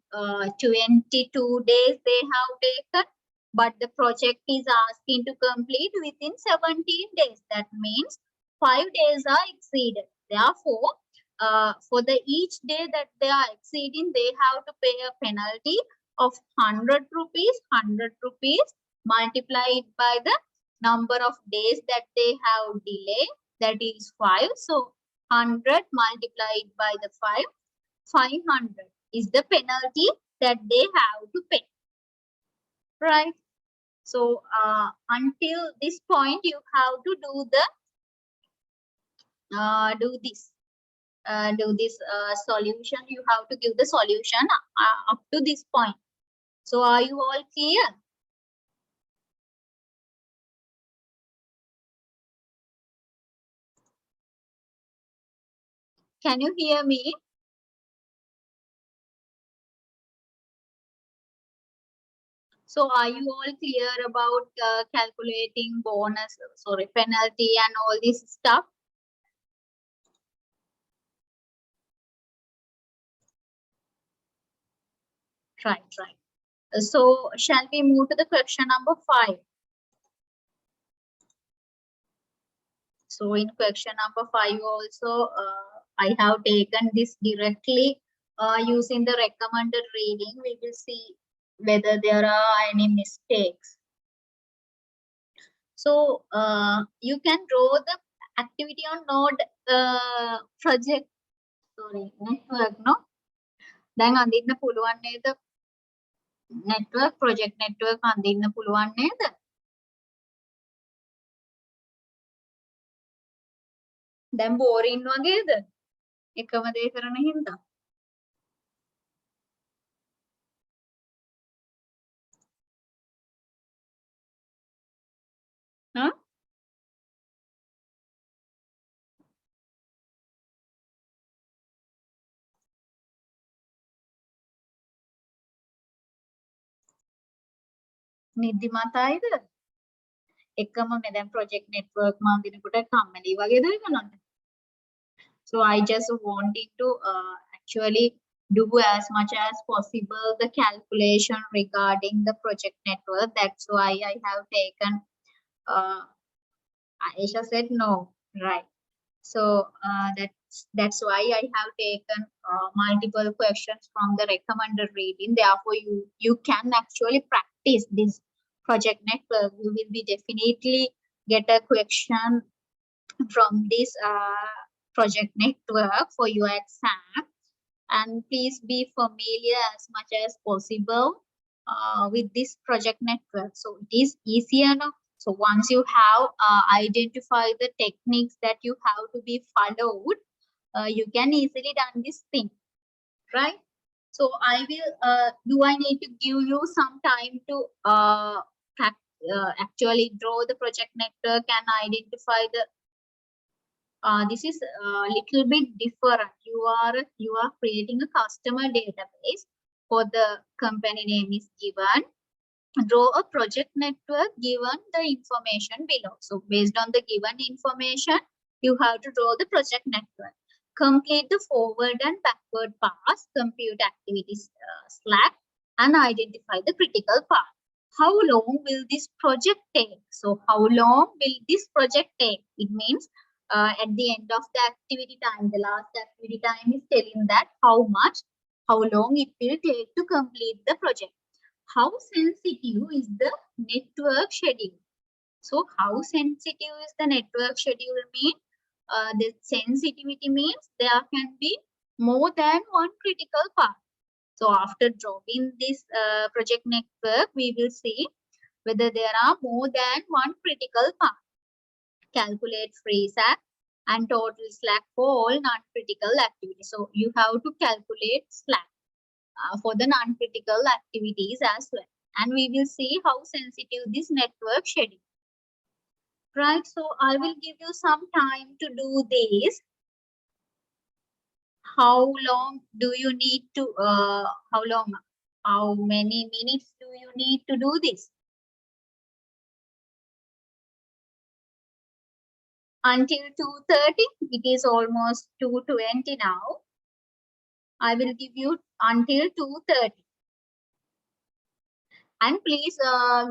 22 days they have taken, but the project is asking to complete within 17 days. That means 5 days are exceeded. Therefore, for the each day that they are exceeding, they have to pay a penalty of 100 rupees, 100 rupees multiplied by the number of days that they have delay, that is 5. So 100 multiplied by the 5, 500 is the penalty that they have to pay, right? So until this point, you have to do the solution. You have to give the solution up to this point. So are you all clear? Can you hear me? So are you all clear about calculating bonus, sorry, penalty and all this stuff? Right. So shall we move to the question number 5? So in question number 5 also, I have taken this directly using the recommended reading. We will see whether there are any mistakes. So you can draw the activity on node project, sorry, network, no? දැන් අඳින්න පුළුවන් නේද? network project network අඳින්න පුළුවන් නේද? දැන් boring වගේද? එකම දේ කරන හින්දා. Huh? නිදිමතයිද? එකම මේ දැන් project network මම දිනකොට කම්මැලි වගේ දෙයක්. So I just wanted to actually do as much as possible the calculation regarding the project network. That's why I have taken Aisha said no, right? So that's why I have taken multiple questions from the recommended reading. Therefore, you can actually practice this project network. You will be definitely get a question from this project network for your exam. And please be familiar as much as possible with this project network. So it is easier now. So once you have identified the techniques that you have to be followed, you can easily done this thing, right? So I will, do I need to give you some time to actually draw the project network and identify the, this is a little bit different. You are creating a customer database for the company name is given. Draw a project network given the information below. So based on the given information, you have to draw the project network. Complete the forward and backward pass, compute activities slack, and identify the critical path. How long will this project take? So how long will this project take? It means at the end of the activity time, the last activity time is telling that how long it will take to complete the project. How sensitive is the network schedule? So how sensitive is the network schedule mean? The sensitivity means there can be more than one critical path. So after drawing this project network, we will see whether there are more than one critical path. Calculate free slack and total slack for all non-critical activities. So you have to calculate slack for the non-critical activities as well. And we will see how sensitive this network schedule. Right, so I will give you some time to do this. How long do you need to, how many minutes do you need to do this? Until 2:30, it is almost 2:20 now. I will give you until 2:30. And please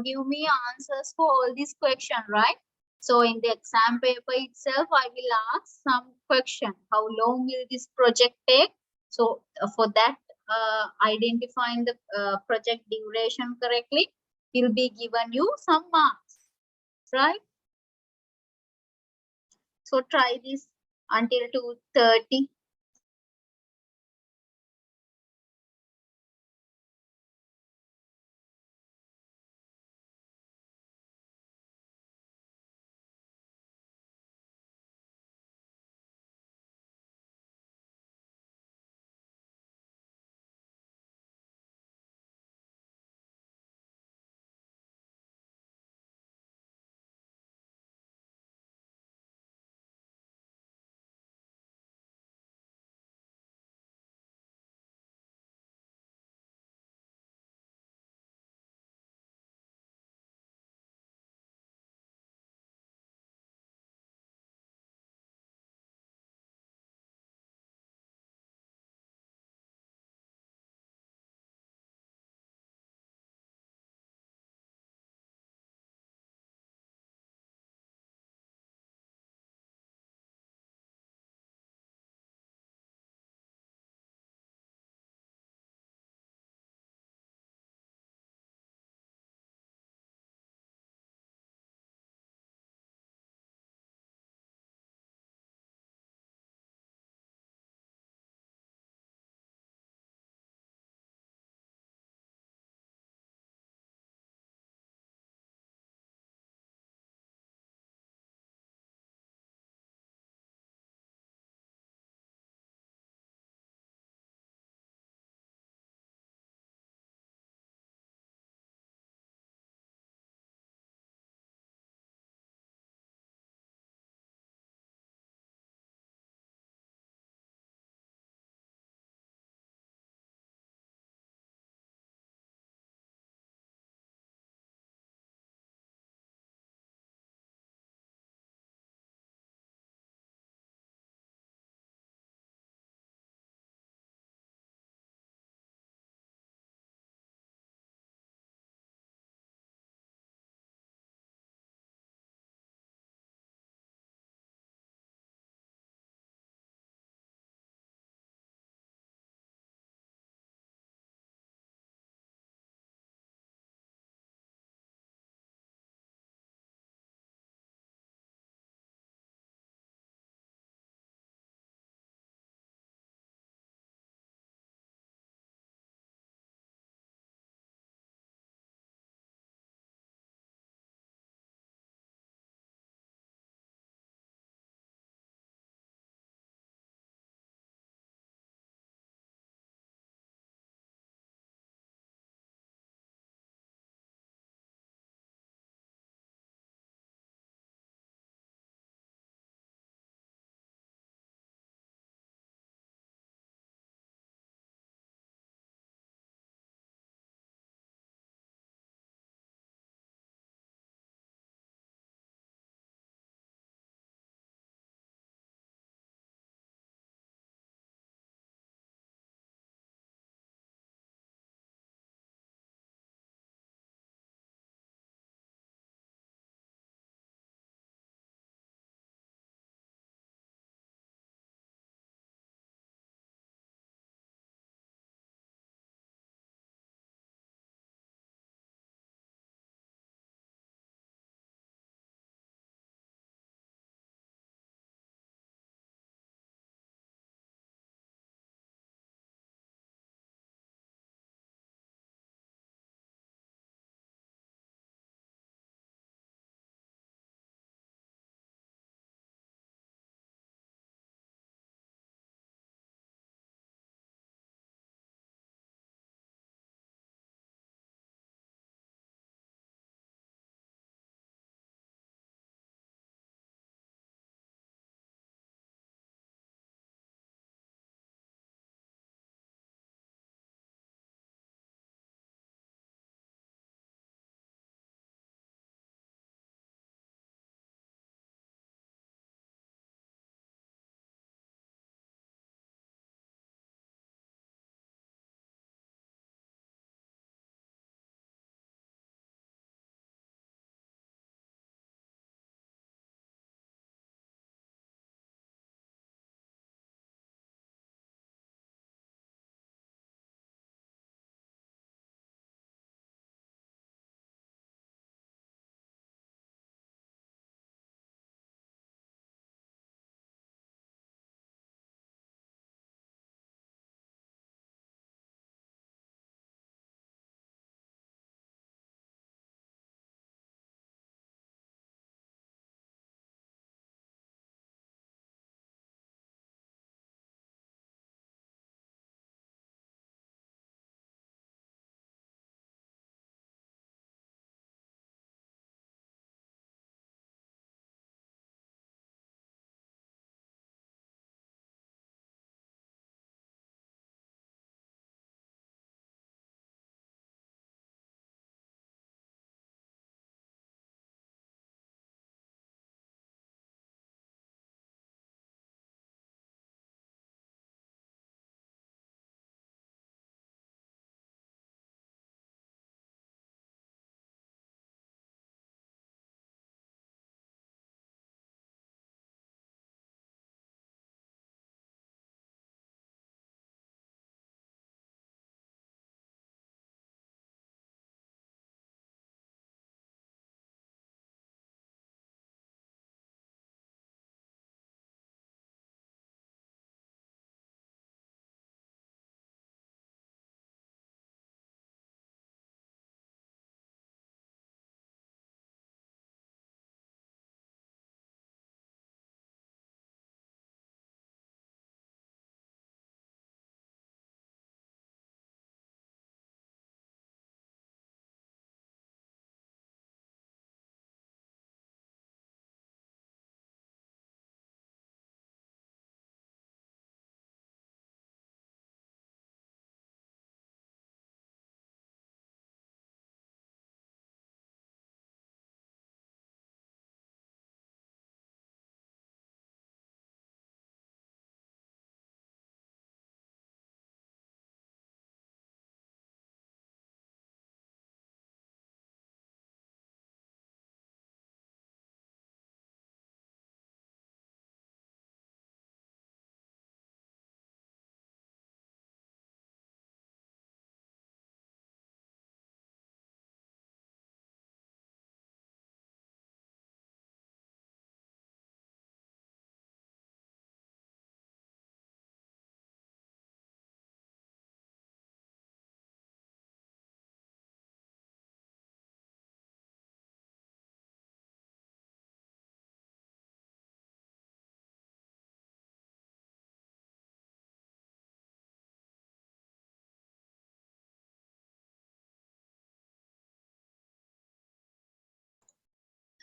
give me answers for all these questions, right? So in the exam paper itself, I will ask some question. How long will this project take? So for that, identifying the project duration correctly, will be given you some marks, right? So try this until 2:30.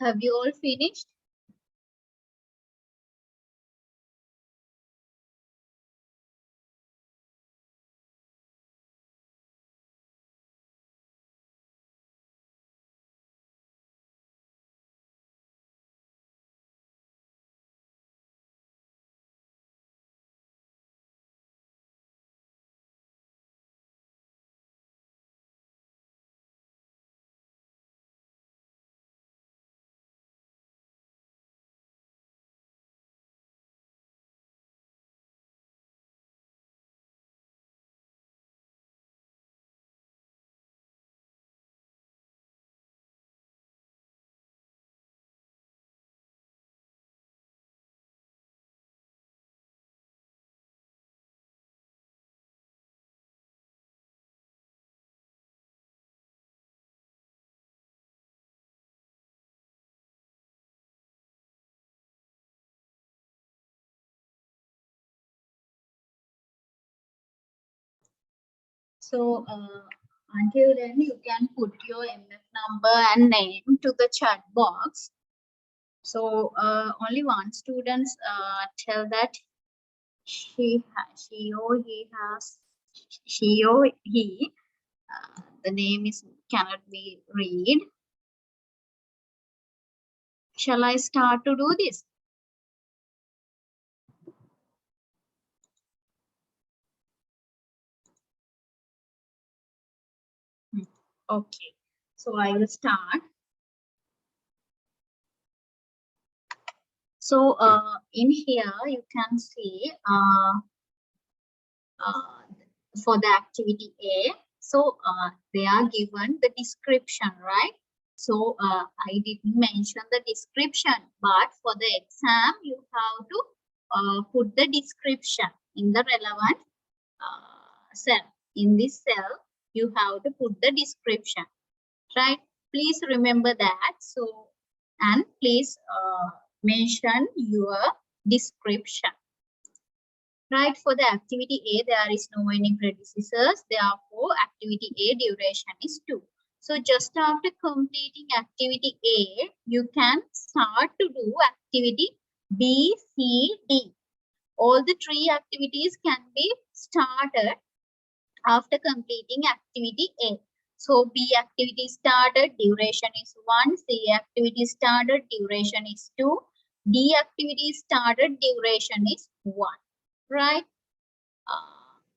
Have you all finished? So until then, you can put your MF number and name to the chat box. So only one student tell that she or he has the name is cannot be read. Shall I start to do this? Okay, so I will start. So in here you can see for the activity A, so they are given the description, right? So I didn't mention the description, but for the exam you have to put the description in the relevant cell. In this cell you have to put the description, right? Please remember that. So, and please mention your description. Right, for the activity A, there is no any predecessors. Therefore, activity A duration is 2. So, just after completing activity A, you can start to do activity B, C, D. All the 3 activities can be started after completing activity A. So, B activity started, duration is 1. C activity started, duration is 2. D activity started, duration is 1. Right?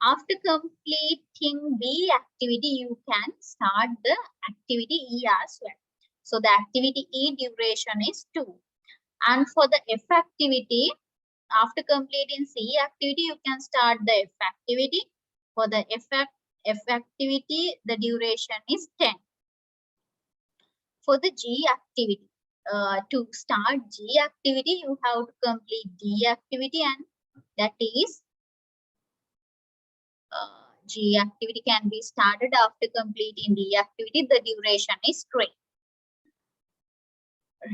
After completing B activity, you can start the activity E as well. So, the activity E duration is 2. And for the F activity, after completing C activity, you can start the F activity. For the F activity, the duration is 10. For the G activity, to start G activity, you have to complete D activity, and that is G activity can be started after completing D activity. The duration is 3.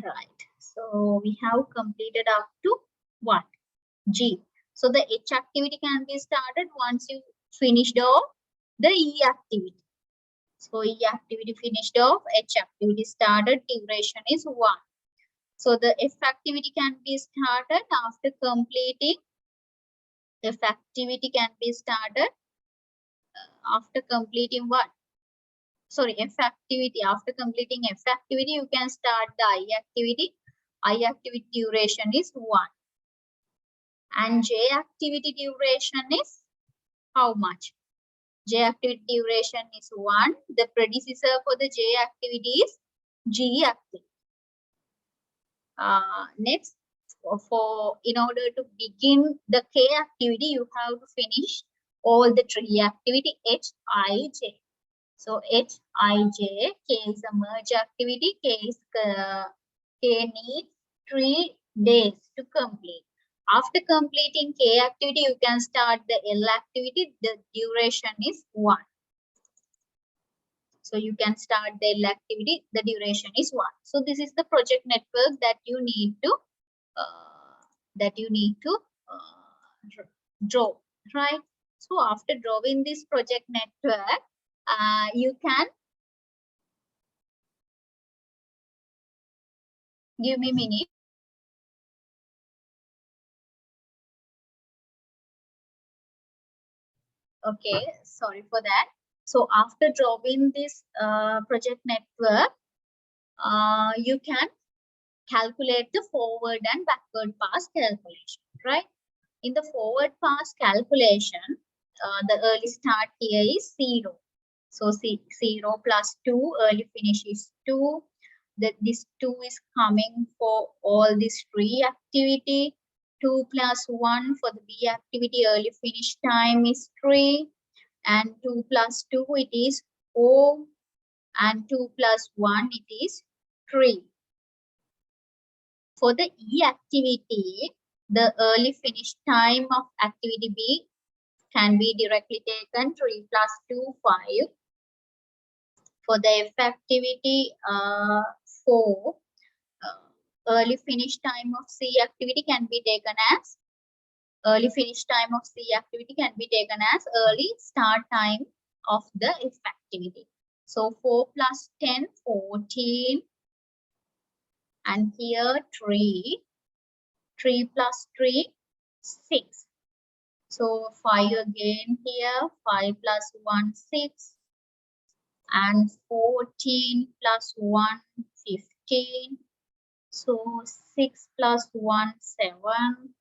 Right. So we have completed up to what? G. So the H activity can be started once you finished off the E activity. So E activity finished off, H activity started, duration is 1. So the F activity can be started after completing. F activity can be started after completing what? Sorry, F activity. After completing F activity, you can start the I activity. I activity duration is 1. And J activity duration is how much? J activity duration is 1. The predecessor for the J activity is G activity. Next, in order to begin the K activity, you have to finish all the 3 activity H, I, J. So H, I, J, K is a merge activity. K needs 3 days to complete. After completing K activity, you can start the L activity. The duration is 1. So you can start the L activity. The duration is 1. So this is the project network that you need to draw, right? So after drawing this project network, you can Give me a minute. Okay, sorry for that. So after drawing this project network, you can calculate the forward and backward pass calculation, right? In the forward pass calculation, the early start here is 0. So 0 plus 2, early finish is 2. This 2 is coming for all these three activity. 2 plus 1 for the B activity, early finish time is 3. And 2 plus 2, it is 4. And 2 plus 1, it is 3. For the E activity, the early finish time of activity B can be directly taken 3 plus 2, 5. For the F activity, 4. Early finish time of C activity can be taken as early finish time of C activity can be taken as early start time of the F activity. So 4 plus 10, 14. And here 3. 3 plus 3, 6. So 5 again here, 5 plus 1, 6. And 14 plus 1, 15. So 6 plus 1, 7.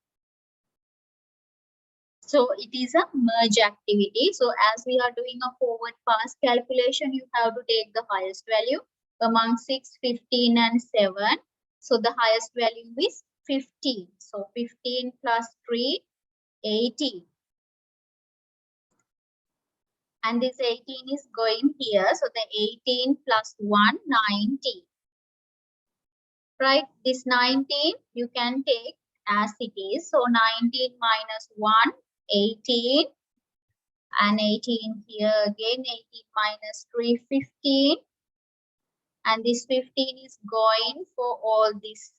So it is a merge activity. So as we are doing a forward pass calculation, you have to take the highest value among 6, 15 and 7. So the highest value is 15. So 15 plus 3, 18. And this 18 is going here. So the 18 plus 1, 19. Right? This 19 you can take as it is. So 19 minus 1, 18. And 18 here again. 18 minus 3, 15. And this 15 is going for all these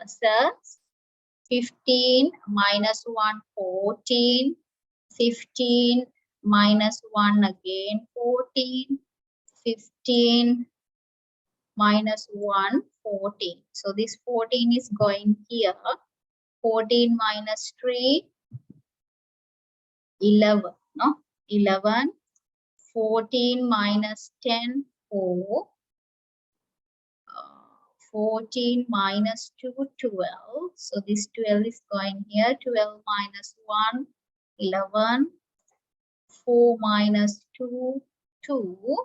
cells. 15 minus 1, 14. 15 minus 1 again, 14. 15 minus 1, 14. So this 14 is going here. 14 minus 3, 11. No? 11. 14 minus 10, 4. 14 minus 2, 12. So this 12 is going here. 12 minus 1, 11. 4 minus 2, 2.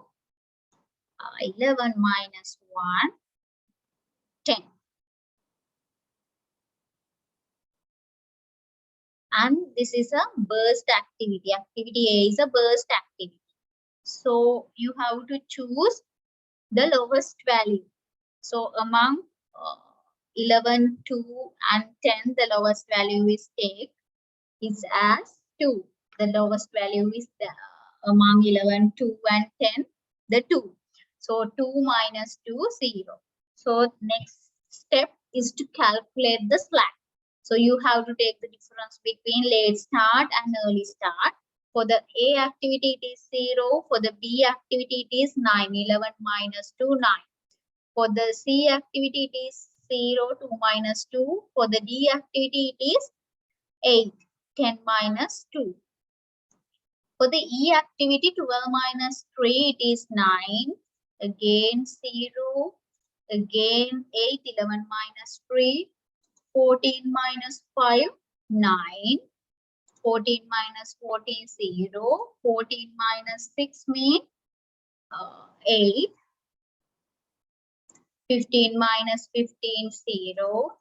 11 minus 1, 10. And this is a burst activity. Activity A is a burst activity. So you have to choose the lowest value. So among 11, 2 and 10, the lowest value is as 2. The lowest value is among 11, 2 and 10, the 2. So 2 minus 2, 0. So next step is to calculate the slack. So you have to take the difference between late start and early start. For the A activity, it is 0. For the B activity, it is 9. 11 minus 2, 9. For the C activity, it is 0, 2 minus 2. For the D activity, it is 8. 10 minus 2. For the E activity, 12 minus 3, it is 9. Again 0. Again 8. 11 minus 3. 14 minus 5, 9. 14 minus 14, 0. 14 minus 6 means 8. 15 minus 15, 0.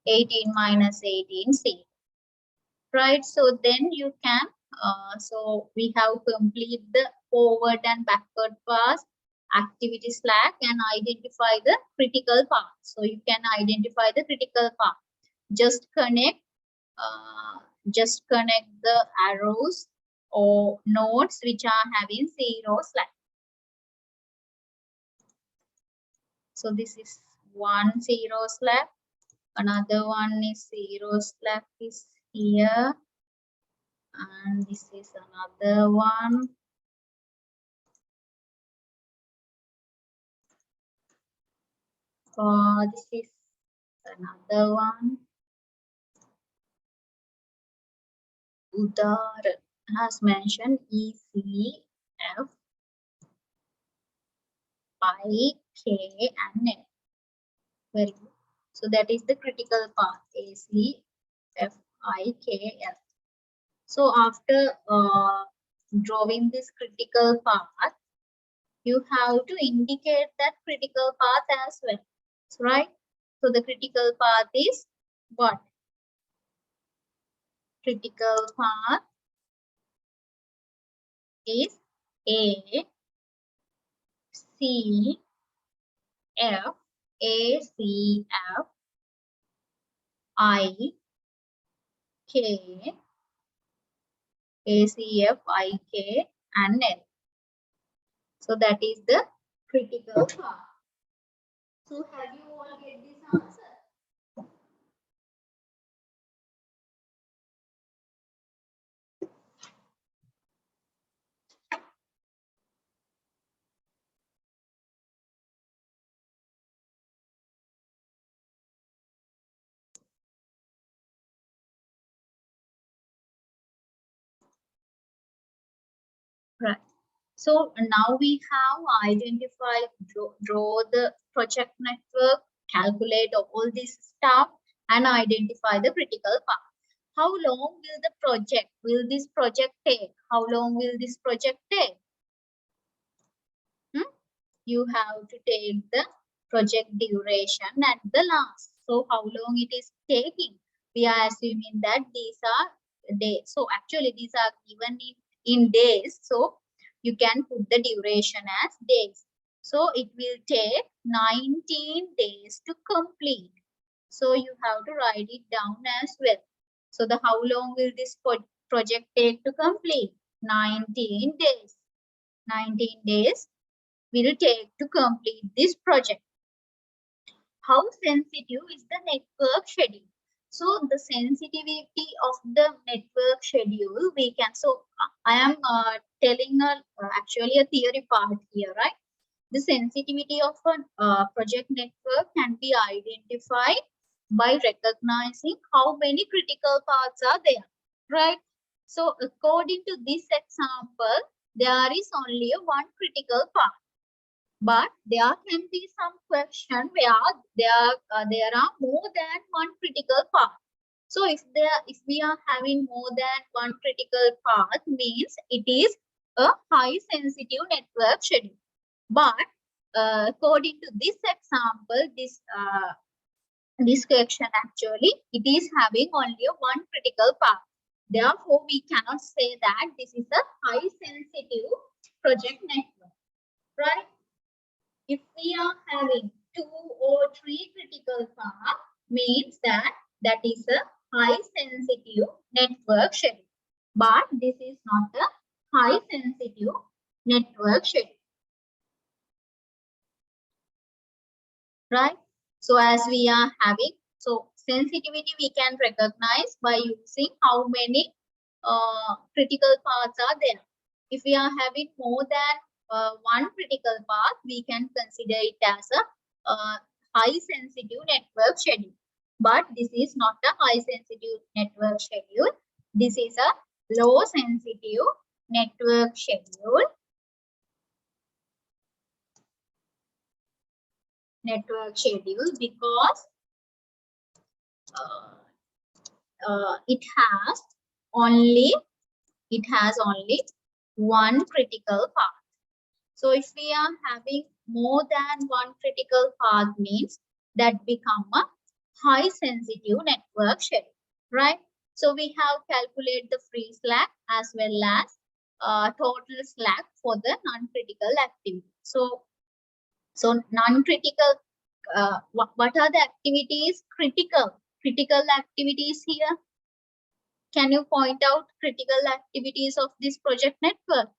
18 minus 18, 0. Right, so then you can, so we have complete the forward and backward pass, activity slack, and identify the critical path. So you can identify the critical path. Just connect the arrows or nodes which are having 0 slack. So this is 1 0 slack. Another one is 0 slack is here. And this is another one. This is another one. Udar has mentioned E, C, F, I, K, and N. Very good. So that is the critical path A, C, F, I, K, L. So after drawing this critical path, you have to indicate that critical path as well, right? So the critical path is what? Critical path is A, C, F, A, C, F, I, K, A, C, F, I, K, and L. So that is the critical path. So have you all get this answer? Right. So now we have identified, draw the project network, calculate all this stuff, and identify the critical path. How long will this project take? How long will this project take? You have to take the project duration at the last. So how long it is taking? We are assuming that these are days. So actually these are given in days. So you can put the duration as days. So it will take 19 days to complete. So you have to write it down as well. So the how long will this project take to complete? 19 days. 19 days will take to complete this project. How sensitive is the network schedule? So the sensitivity of the network schedule, we can, so I am telling actually a theory part here, right? The sensitivity of a project network can be identified by recognizing how many critical paths are there, right? So according to this example, there is only one critical path. But there can be some question where there are more than one critical path. So if we are having more than one critical path, means it is a high sensitive network schedule. But according to this example, this question actually it is having only one critical path. Therefore, we cannot say that this is a high sensitive project network, right? If we are having 2 or 3 critical paths, means that is a high sensitive network schedule. But this is not a high sensitive network schedule. Right? So as we are having, so sensitivity we can recognize by using how many critical paths are there. If we are having more than one critical path, we can consider it as a high sensitive network schedule. But this is not a high sensitive network schedule. This is a low sensitive network schedule. Because it has only one critical path. So if we are having more than one critical path, means that become a high sensitive network schedule, right? So we have calculate the free slack as well as total slack for the non-critical activity. So non-critical, what are the activities? Critical activities here. Can you point out critical activities of this project network?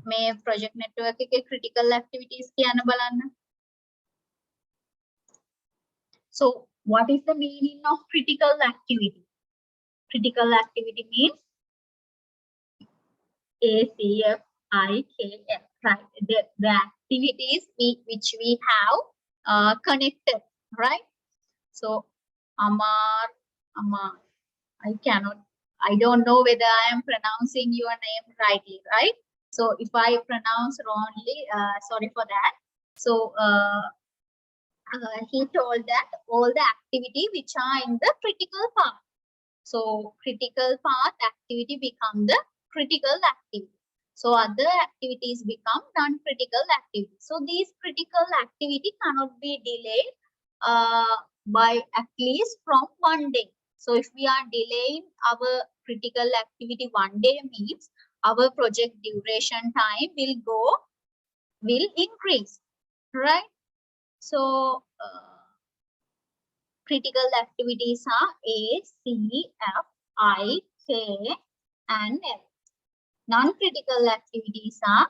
මේ project network එකේ critical activities කියන්න බලන්න. So what is the meaning of critical activity? Critical activity means ACFIKF, right? The activities which we have connected, right? So Amar, I don't know whether I am pronouncing your name rightly, right? So if I pronounce wrongly, sorry for that. So he told that all the activity which are in the critical path. So critical path activity become the critical activity. So other activities become non-critical activity. So these critical activity cannot be delayed by at least from 1 day. So if we are delaying our critical activity 1 day means our project duration time will increase, right? So critical activities are A, C, F, I, K, and L. Non-critical activities are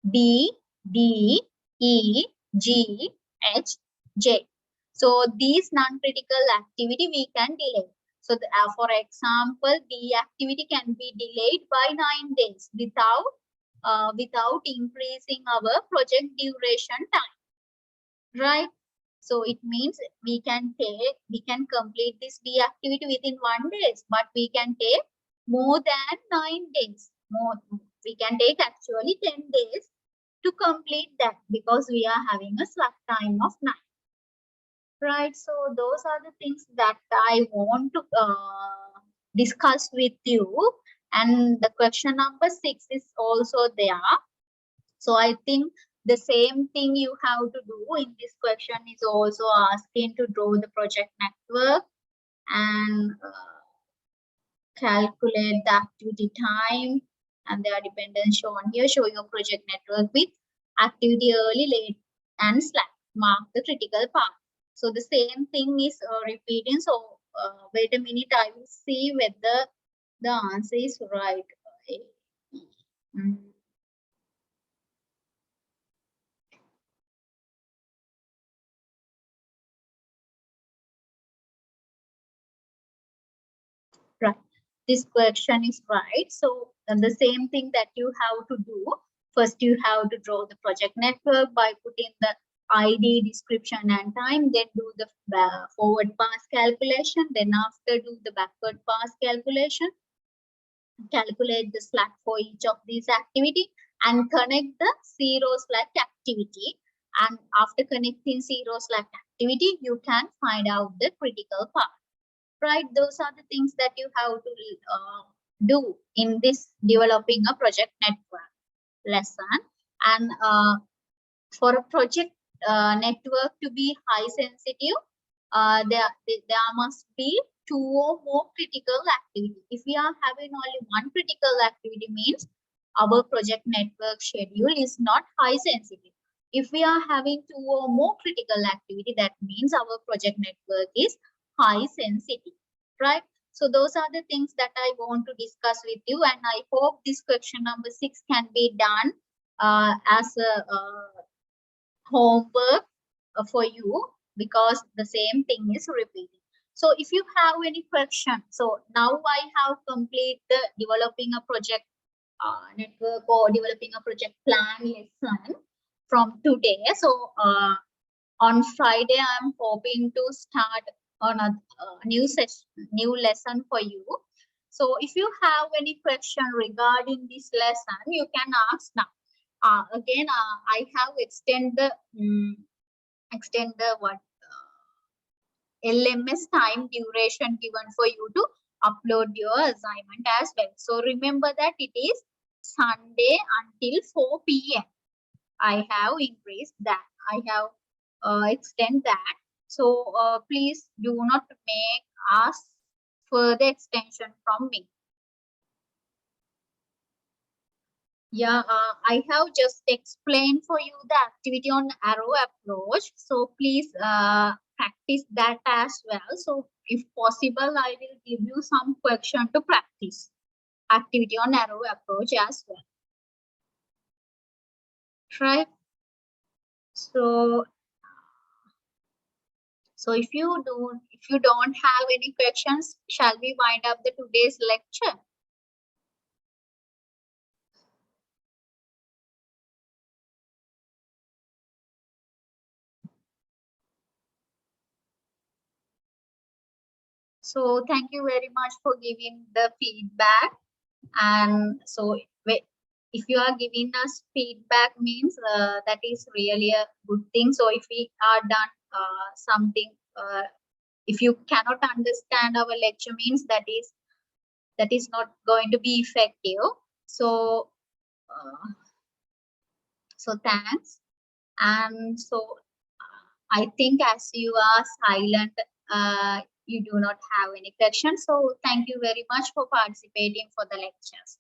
B, D, E, G, H, J. So these non-critical activity we can delay. So for example, the activity can be delayed by 9 days without increasing our project duration time, right? So it means we can complete this B activity within 1 day, but we can take more than 9 days. We can take actually 10 days to complete that because we are having a slack time of 9. Right. So those are the things that I want to discuss with you. And the question number 6 is also there. So I think the same thing you have to do in this question is also asking to draw the project network and calculate the activity time and their dependence shown here. Show your project network with activity early, late, and slack. Mark the critical path. So the same thing is repeating. So wait a minute, I will see whether the answer is right. Right. This question is right. So the same thing that you have to do. First, you have to draw the project network by putting the ID, description, and time. Then do the forward pass calculation. Then after do the backward pass calculation. Calculate the slack for each of these activity and connect the zero slack activity. And after connecting zero slack activity, you can find out the critical path. Right, those are the things that you have to do in this developing a project network lesson. And for a project network to be high sensitive, there must be 2 or more critical activity. If we are having only 1 critical activity means our project network schedule is not high sensitive. If we are having 2 or more critical activity, that means our project network is high sensitive, right? So those are the things that I want to discuss with you, and I hope this question number 6 can be done as a homework for you because the same thing is repeating. So if you have any question, so now I have completed the developing a project network or developing a project plan lesson from today. So on Friday, I'm hoping to start on a new lesson for you. So if you have any question regarding this lesson, you can ask now. Again, I have extend the LMS time duration given for you to upload your assignment as well. So remember that it is Sunday until 4 p.m. I have increased that. I have extend that. So please do not ask further extension from me. Yeah, I have just explained for you the activity on arrow approach. So please practice that as well. So if possible, I will give you some question to practice activity on arrow approach as well. Right. So if you don't have any questions, shall we wind up the today's lecture? So thank you very much for giving the feedback. And so if you are giving us feedback means that is really a good thing. So if we are done something, if you cannot understand our lecture means that is not going to be effective. So thanks. And so I think as you are silent, you do not have any questions. So thank you very much for participating for the lectures.